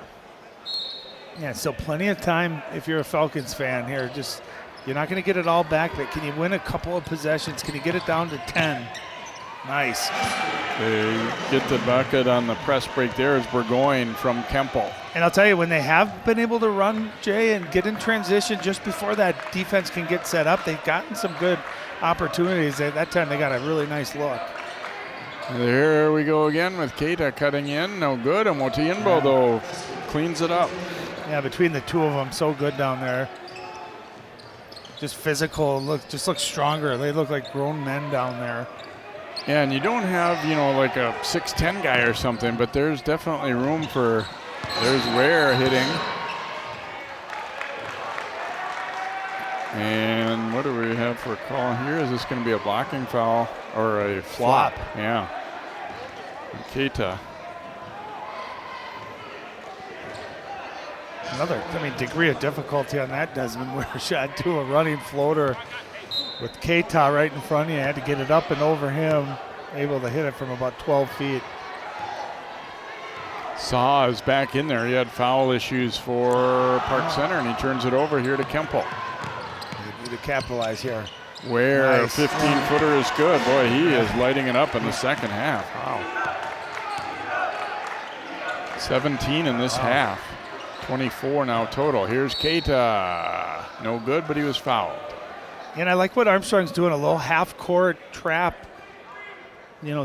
Yeah, so plenty of time if you're a Falcons fan here. Just you're not going to get it all back, but can you win a couple of possessions? Can you get it down to 10? Nice. They get the bucket on the press break there as Burgoyne from Kemple. And I'll tell you, when they have been able to run, Jay, and get in transition just before that defense can get set up, they've gotten some good opportunities. At that time, they got a really nice look. There we go again with Keita cutting in. No good. And Motienbo, though, cleans it up. Yeah, between the two of them, so good down there. Just physical, looks stronger. They look like grown men down there. Yeah, and you don't have, like a 6'10" guy or something, but there's definitely room for, there's Ware hitting. And what do we have for a call here? Is this going to be a blocking foul or a flop? Yeah. Keita. Another, degree of difficulty on that Desmond Ware shot too, a running floater with Keita right in front of you. Had to get it up and over him, able to hit it from about 12 feet. Saw is back in there. He had foul issues for Park Center, and he turns it over here to Kemple. Need to capitalize here. Where Nice. a 15-footer is good. Boy, he is lighting it up in the second half. Wow. 17 in this half. 24 now total. Here's Keita. No good, but he was fouled. And I like what Armstrong's doing, a little half-court trap,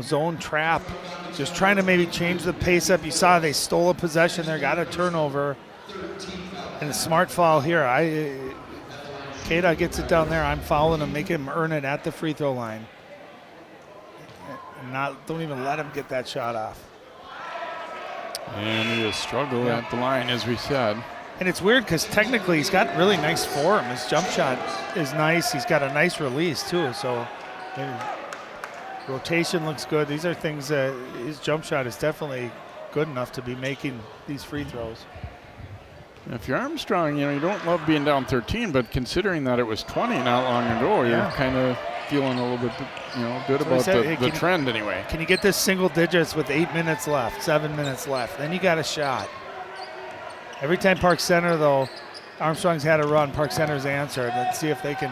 zone trap. Just trying to maybe change the pace up. You saw they stole a possession there, got a turnover. And a smart foul here. Keita gets it down there. I'm fouling him, make him earn it at the free throw line. And don't even let him get that shot off. And he has struggled at the line, as we said. And it's weird because technically he's got really nice form. His jump shot is nice. He's got a nice release too. So rotation looks good. These are things that his jump shot is definitely good enough to be making these free throws. If you're Armstrong, you don't love being down 13, but considering that it was 20 not long ago, you're kind of feeling a little bit, good about the trend anyway. Can you get this single digits with 8 minutes left, 7 minutes left? Then you got a shot. Every time Park Center, though, Armstrong's had a run, Park Center's answered. Let's see if they can.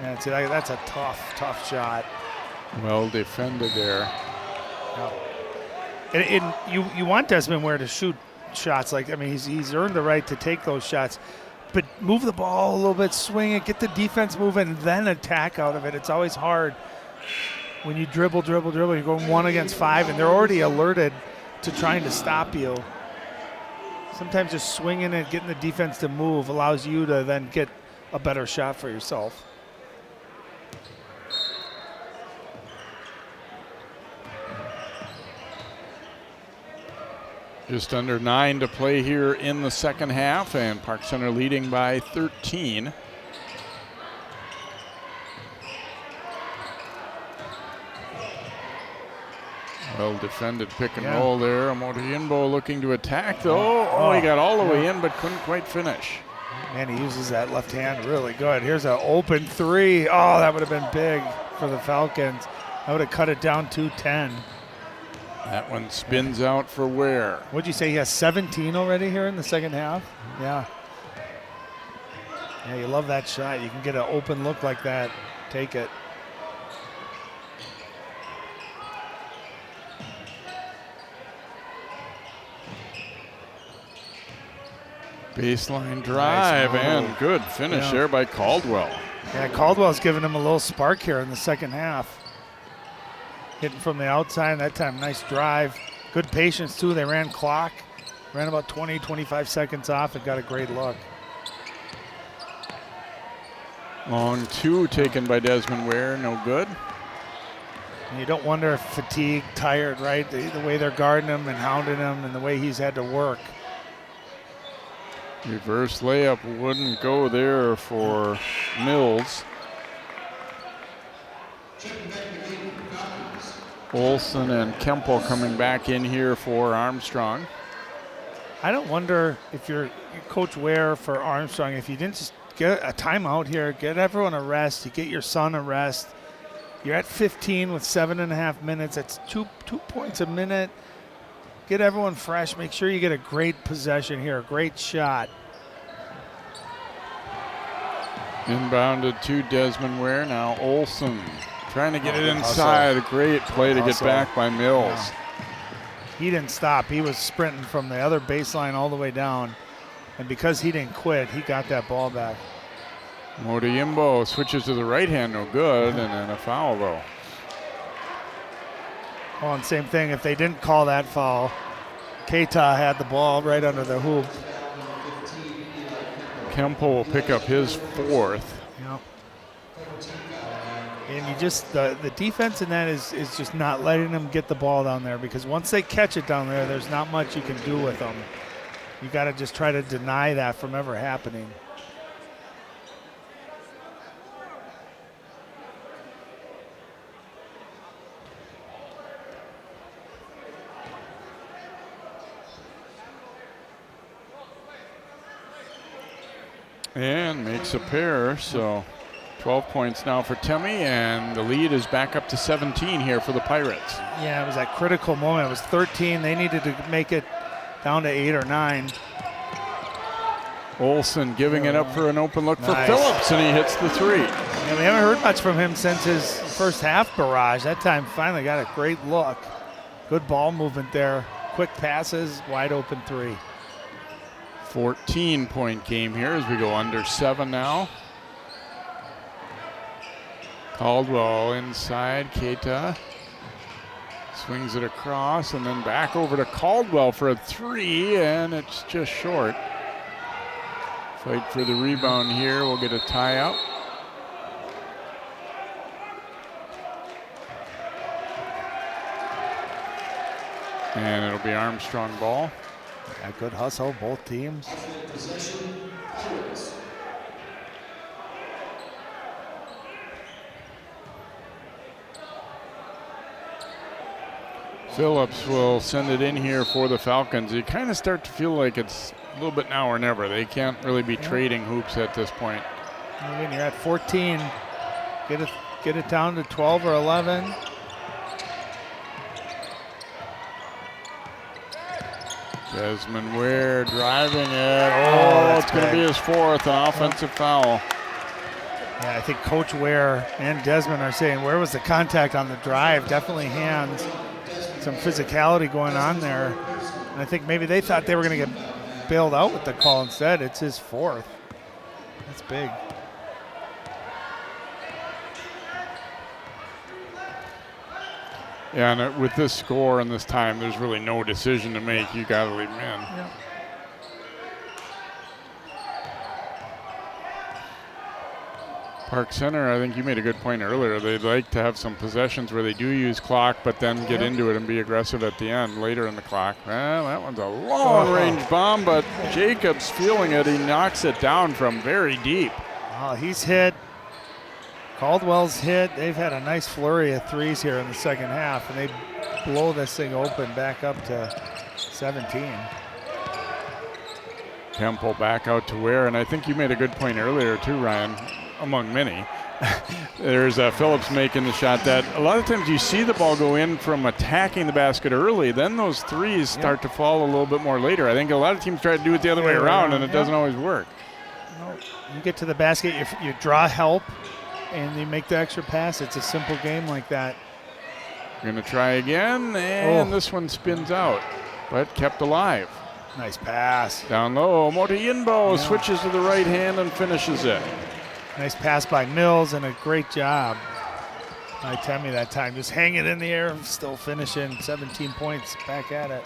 Yeah, see, that's a tough shot. Well defended there. And you want Desmond Ware to shoot shots. He's earned the right to take those shots. But move the ball a little bit, swing it, get the defense moving, and then attack out of it. It's always hard when you dribble. You're going 1 against 5, and they're already alerted to trying to stop you. Sometimes just swinging it, getting the defense to move allows you to then get a better shot for yourself. Just under 9 to play here in the second half, and Park Center leading by 13. Well defended pick and roll there. Motienbo looking to attack though. He got all the way in but couldn't quite finish. And he uses that left hand really good. Here's an open three. Oh, that would have been big for the Falcons. That would have cut it down to 10. That one spins out for Ware. What'd you say? He has 17 already here in the second half? Yeah. Yeah, you love that shot. You can get an open look like that. Take it. Baseline drive and good finish there by Caldwell. Yeah, Caldwell's giving him a little spark here in the second half. Hitting from the outside that time, nice drive. Good patience too, they ran clock. Ran about 20, 25 seconds off and got a great look. Long two taken by Desmond Ware, no good. And you don't wonder if fatigued, tired, right? The way they're guarding him and hounding him and the way he's had to work. Reverse layup wouldn't go there for Mills. Olsen and Kempel coming back in here for Armstrong. I don't wonder if you're Coach Ware for Armstrong, if you didn't just get a timeout here, get everyone a rest, you get your son a rest. You're at 15 with 7.5 minutes. That's two points a minute. Get everyone fresh. Make sure you get a great possession here, a great shot. Inbounded to Desmond Ware. Now Olsen trying to get it inside. A great play to get back by Mills. Yeah. He didn't stop. He was sprinting from the other baseline all the way down. And because he didn't quit, he got that ball back. Motoyimbo switches to the right hand, no good, and then a foul though. Oh, and same thing, if they didn't call that foul, Keita had the ball right under the hoop. Kempel will pick up his 4th. Yep. And you just, the defense in that is just not letting them get the ball down there, because once they catch it down there, there's not much you can do with them. You got to just try to deny that from ever happening. And makes a pair, so 12 points now for Temmie, and the lead is back up to 17 here for the Pirates. Yeah, it was that critical moment. It was 13. They needed to make it down to 8 or 9. Olsen giving it up for an open look for Phillips, and he hits the 3. Yeah, we haven't heard much from him since his first half barrage. That time finally got a great look. Good ball movement there. Quick passes, wide open 3. 14-point game here as we go under 7 now. Caldwell inside, Keita swings it across and then back over to Caldwell for a 3, and it's just short. Fight for the rebound here. We'll get a tie up. And it'll be Armstrong ball. Yeah, good hustle, both teams. Phillips will send it in here for the Falcons. You kind of start to feel like it's a little bit now or never. They can't really be trading hoops at this point. Again, you're at 14. Get it down to 12 or 11. Desmond Ware driving it. Oh, it's going to be his 4th, an offensive foul. Yeah, I think Coach Ware and Desmond are saying, where was the contact on the drive? Definitely hands. Some physicality going on there. And I think maybe they thought they were going to get bailed out with the call. Instead, it's his 4th. That's big. Yeah, and with this score and this time, there's really no decision to make. You got to leave him in. Yeah. Park Center, I think you made a good point earlier. They'd like to have some possessions where they do use clock, but then get into it and be aggressive at the end, later in the clock. Well, that one's a long-range bomb, but Jacobs feeling it. He knocks it down from very deep. Oh, he's hit. Caldwell's hit. They've had a nice flurry of 3s here in the second half, and they blow this thing open back up to 17. Kempel back out to Ware, and I think you made a good point earlier too, Ryan, among many. There's Phillips making the shot that a lot of times you see the ball go in from attacking the basket early, then those 3s start to fall a little bit more later. I think a lot of teams try to do it the other way around, and it doesn't always work. No, you get to the basket, you draw help, and you make the extra pass. It's a simple game like that. We're going to try again, and this one spins out, but kept alive. Nice pass. Down low, Motoyimbo switches to the right hand and finishes it. Nice pass by Mills, and a great job by Temmie that time. Just hang it in the air, still finishing. 17 points, back at it.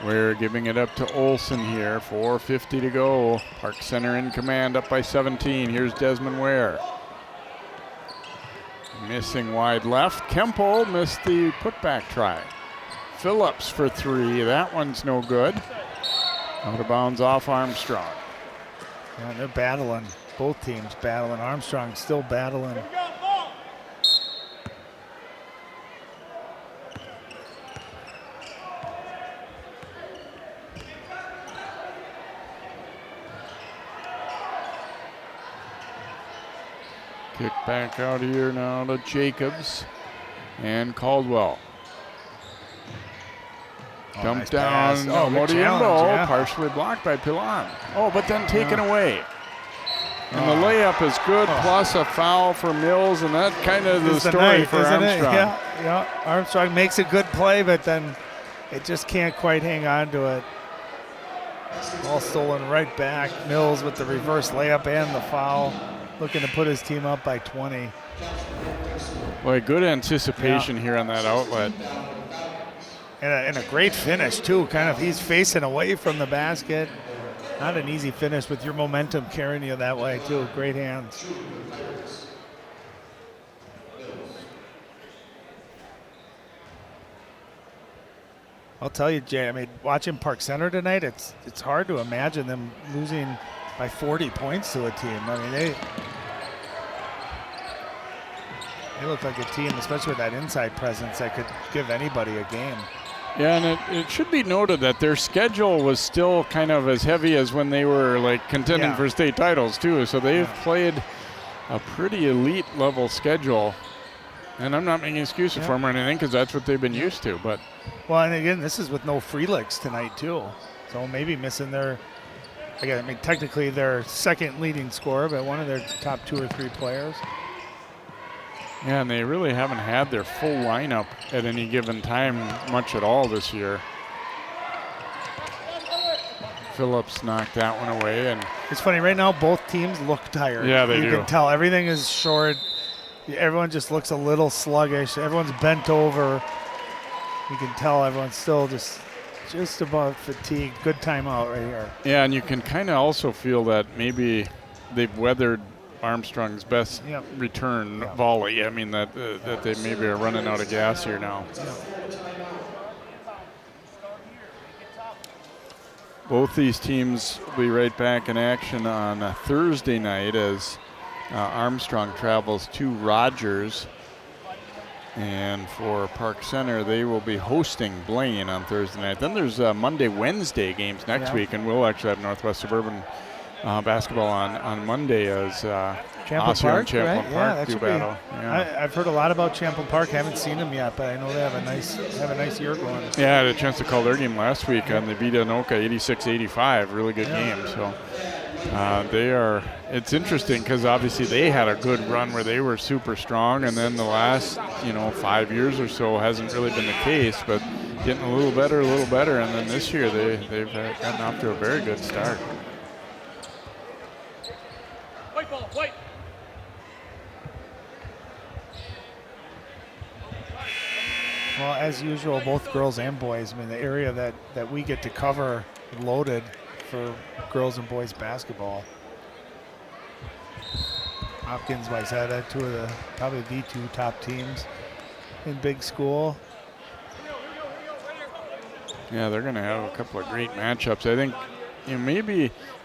We're giving it up to Olsen here. 4:50 to go. Park Center in command, up by 17. Here's Desmond Ware. Missing wide left. Kempel missed the putback try. Phillips for 3. That one's no good. Out of bounds off Armstrong. Yeah, they're battling. Both teams battling. Armstrong still battling. Kick back out here now to Jacobs and Caldwell. Dump nice down. pass. Oh, good Modiembo, challenge, yeah. partially blocked by Pilon. Oh, but then taken away. And the layup is good, plus a foul for Mills, and that kind of the story for Armstrong. Yeah. Armstrong makes a good play, but then it just can't quite hang on to it. Ball stolen right back. Mills with the reverse layup and the foul, looking to put his team up by 20. Boy, good anticipation here on that outlet. And a great finish, too. Kind of he's facing away from the basket. Not an easy finish with your momentum carrying you that way, too. Great hands. I'll tell you, Jay, I mean, watching Park Center tonight, it's hard to imagine them losing by 40 points to a team. I mean, they look like a team, especially with that inside presence, that could give anybody a game. Yeah, and it should be noted that their schedule was still kind of as heavy as when they were like contending for state titles too. So they've played a pretty elite level schedule. And I'm not making excuses for them or anything because that's what they've been used to. But well, and again, this is with no Freelix tonight too. So maybe missing technically their second leading scorer, but one of their top 2 or 3 players. yeah, and they really haven't had their full lineup at any given time much at all this year. Phillips knocked that one away, and it's funny right now. Both teams look tired. Yeah, they do. You can tell everything is short. Everyone just looks a little sluggish. Everyone's bent over. You can tell everyone's still just about fatigued. Good timeout right here. yeah, and you can kind of also feel that maybe they've weathered Armstrong's best return volley. I mean that they maybe are running out of gas here now. Both these teams will be right back in action on Thursday night as Armstrong travels to Rogers. And for Park Center, they will be hosting Blaine on Thursday night. Then there's Monday, Wednesday games next week, and we'll actually have Northwest Suburban basketball on Monday as Osseo and Champlin Park do battle. I've heard a lot about Champlin Park. Haven't seen them yet, but I know they have a nice year going. Yeah, I had a chance to call their game last week, and they beat Anoka 86-85. Really good game. So it's interesting because obviously they had a good run where they were super strong, and then the last 5 years or so hasn't really been the case, but getting a little better, and then this year they've gotten off to a very good start. White ball, white. Well, as usual, both girls and boys. I mean, the area that we get to cover loaded for girls and boys basketball. Hopkins, Wayzata, probably the 2 top teams in big school. Yeah, they're going to have a couple of great matchups. I think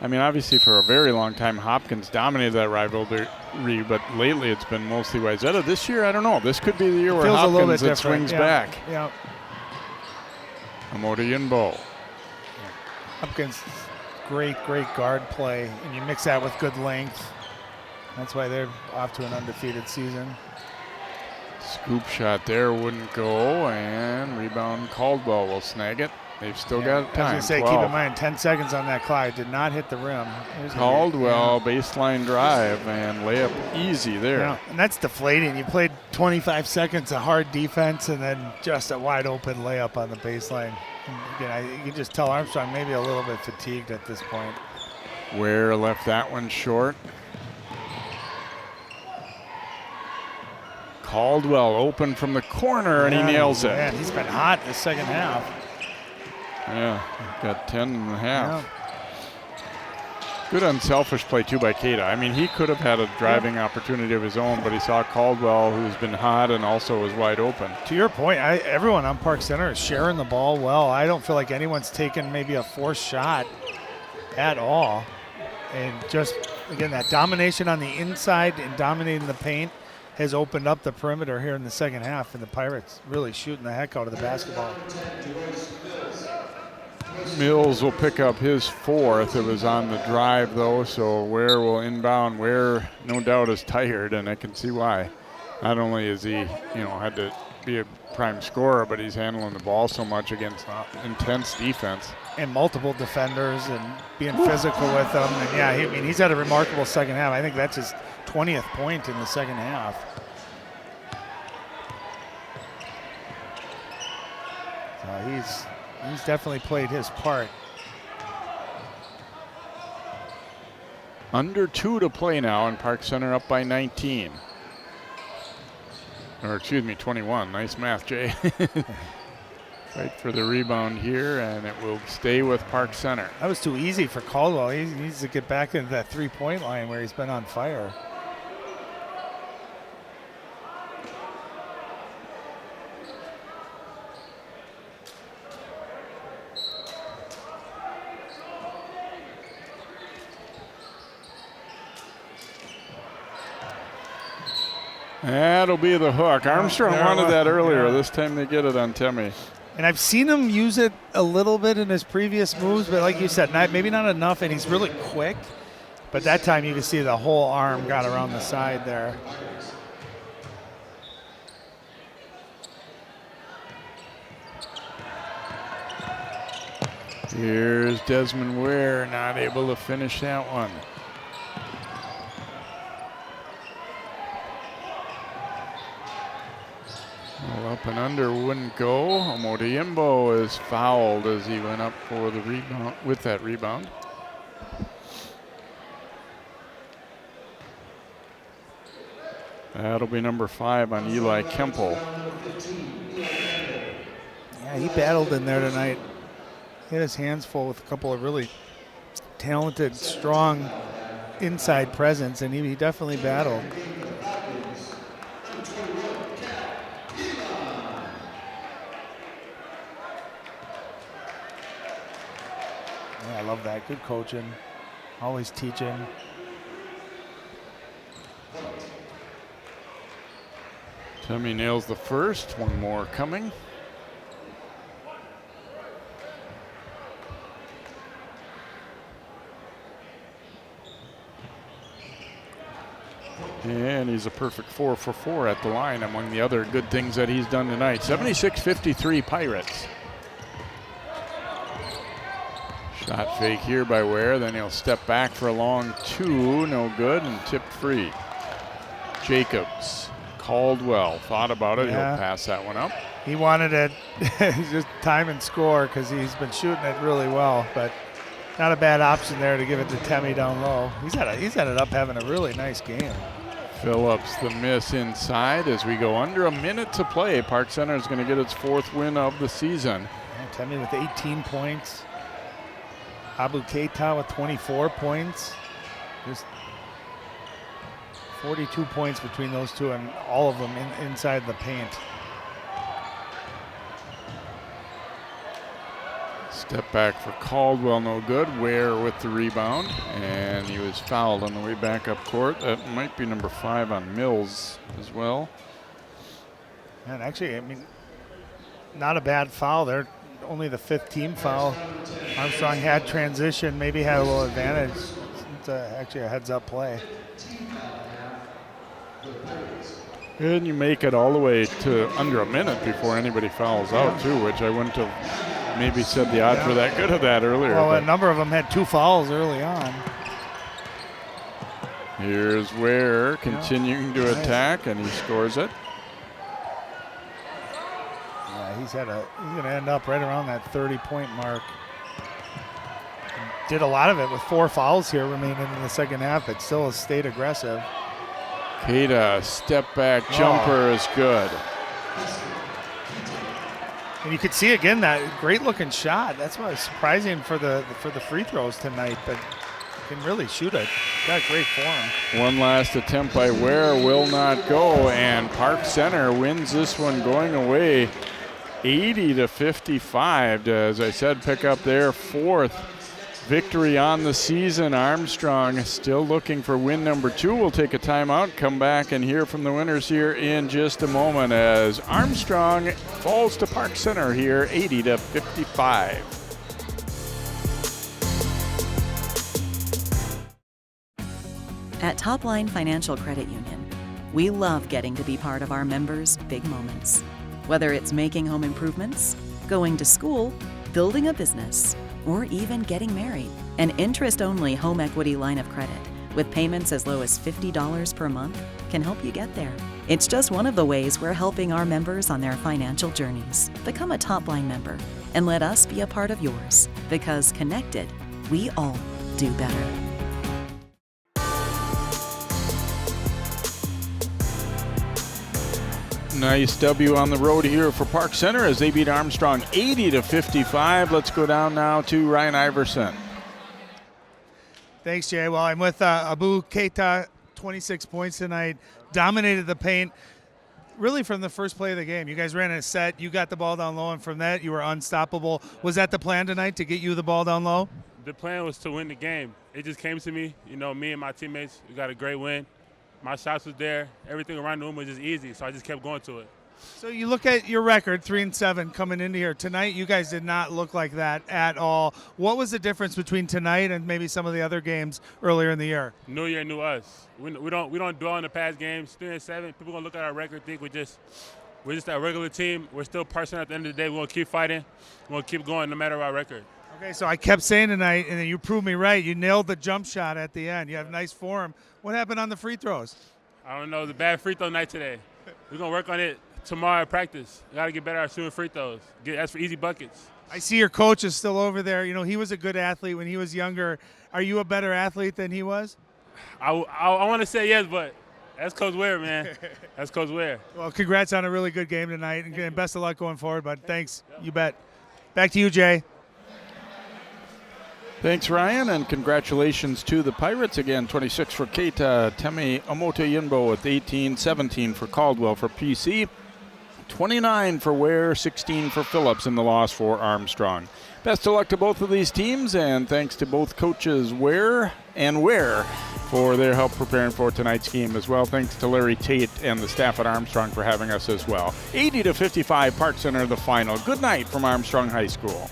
obviously for a very long time, Hopkins dominated that rivalry, but lately it's been mostly Wayzata. This year, I don't know. This could be the year where Hopkins swings back. Yeah. Modiembo. Hopkins, great guard play, and you mix that with good length. That's why they're off to an undefeated season. Scoop shot there wouldn't go, and rebound Caldwell will snag it. They've still got time. I was going to say, keep in mind, 10 seconds on that clock. Did not hit the rim. Caldwell, baseline drive, and layup easy there. Yeah, and that's deflating. You played 25 seconds of hard defense and then just a wide open layup on the baseline. Again, you can just tell Armstrong maybe a little bit fatigued at this point. Ware left that one short. Caldwell open from the corner, and he nails it. Man, he's been hot in the second half. Yeah, got 10 and a half. Good unselfish play, too, by Keita. I mean, he could have had a driving opportunity of his own, but he saw Caldwell, who's been hot and also was wide open. To your point, everyone on Park Center is sharing the ball well. I don't feel like anyone's taken maybe a forced shot at all. And just, again, that domination on the inside and dominating the paint has opened up the perimeter here in the second half, and the Pirates really shooting the heck out of the basketball. Mills will pick up his 4th. It was on the drive, though, so Ware will inbound. Ware, no doubt, is tired, and I can see why. Not only is he, had to be a prime scorer, but he's handling the ball so much against intense defense. And multiple defenders and being physical with them. And, yeah, he's had a remarkable second half. I think that's his 20th point in the second half. So he's definitely played his part. Under 2 to play now, and Park Center up by 19. Or excuse me, 21. Nice math, Jay. Fight for the rebound here, and it will stay with Park Center. That was too easy for Caldwell. He needs to get back into that three-point line where he's been on fire. That'll be the hook. Armstrong wanted that earlier. Yeah. This time they get it on Temi. And I've seen him use it a little bit in his previous moves, but like you said, maybe not enough, and he's really quick. But that time you can see the whole arm got around the side there. Here's Desmond Ware, not able to finish that one. Well, up and under wouldn't go. Omodiimbo is fouled as he went up for the rebound with that rebound. That'll be number 5 on Eli Kemple. Yeah, he battled in there tonight. He had his hands full with a couple of really talented, strong inside presence, and he definitely battled. Yeah, I love that. Good coaching. Always teaching. Temi nails the first. One more coming. And he's a perfect 4 for 4 at the line, among the other good things that he's done tonight. 76-53 Pirates. Shot fake here by Ware, then he'll step back for a long 2, no good, and tipped free. Jacobs, Caldwell thought about it, Yeah. He'll pass that one up. He wanted it just time and score because he's been shooting it really well, but not a bad option there to give it to Temi down low. He's had it up having a really nice game. Phillips the miss inside as we go under a minute to play. Park Center is going to get its 4th win of the season. Temi with 18 points. Abu Keita with 24 points. Just 42 points between those two, and all of them inside the paint. Step back for Caldwell, no good. Ware with the rebound, and he was fouled on the way back up court. That might be number 5 on Mills as well. And actually, I mean, not a bad foul there. Only the 5th team foul. Armstrong had transition, maybe had a little advantage. It's actually a heads-up play. And you make it all the way to under a minute before anybody fouls out, too, which I wouldn't have maybe said the odds were that good of that earlier. Well, a number of them had 2 fouls early on. Here's Ware continuing to attack, and he scores it. Yeah, he's going to end up right around that 30-point mark. Did a lot of it with 4 fouls here remaining in the second half, but still has stayed aggressive. Keita, step back jumper is good. And you could see again that great looking shot. That's why it's surprising for the free throws tonight, but can really shoot it. Got great form. One last attempt by Ware will not go, and Park Center wins this one going away 80-55 to, as I said, pick up their 4th victory on the season. Armstrong still looking for win number 2. We'll take a timeout, come back and hear from the winners here in just a moment as Armstrong falls to Park Center here 80-55. At Topline Financial Credit Union, we love getting to be part of our members' big moments. Whether it's making home improvements, going to school, building a business, or even getting married. An interest-only home equity line of credit with payments as low as $50 per month can help you get there. It's just one of the ways we're helping our members on their financial journeys. Become a Topline member and let us be a part of yours, because connected, we all do better. Nice W on the road here for Park Center as they beat Armstrong 80-55. Let's go down now to Ryan Iverson. Thanks, Jay. Well, I'm with Abu Keita, 26 points tonight, dominated the paint really from the first play of the game. You guys ran a set, you got the ball down low, and from that you were unstoppable. Was that the plan tonight, to get you the ball down low? The plan was to win the game. It just came to me. You know, me and my teammates, we got a great win. My shots was there. Everything around the room was just easy, so I just kept going to it. So you look at your record, 3-7 coming into here. Tonight, you guys did not look like that at all. What was the difference between tonight and maybe some of the other games earlier in the year? New year, new us. We don't dwell on the past games. 3-7. People gonna look at our record, think we're just a regular team. We're still personal at the end of the day. We're gonna keep fighting. We're gonna keep going no matter our record. Okay, so I kept saying tonight, and then you proved me right. You nailed the jump shot at the end. You have nice form. What happened on the free throws? I don't know. The bad free throw night today. We're gonna work on it tomorrow at practice. We got to get better at shooting free throws. That's for easy buckets. I see your coach is still over there. You know, he was a good athlete when he was younger. Are you a better athlete than he was? I want to say yes, but that's Coach Ware, man. That's Coach Ware. Well, congrats on a really good game tonight, and best of luck going forward, bud. Thanks. You bet. Back to you, Jay. Thanks, Ryan, and congratulations to the Pirates. Again, 26 for Keita, Temi Omoto-Yinbo with 18, 17 for Caldwell for PC, 29 for Ware, 16 for Phillips in the loss for Armstrong. Best of luck to both of these teams, and thanks to both coaches Ware for their help preparing for tonight's game as well. Thanks to Larry Tate and the staff at Armstrong for having us as well. 80-55, Park Center, the final. Good night from Armstrong High School.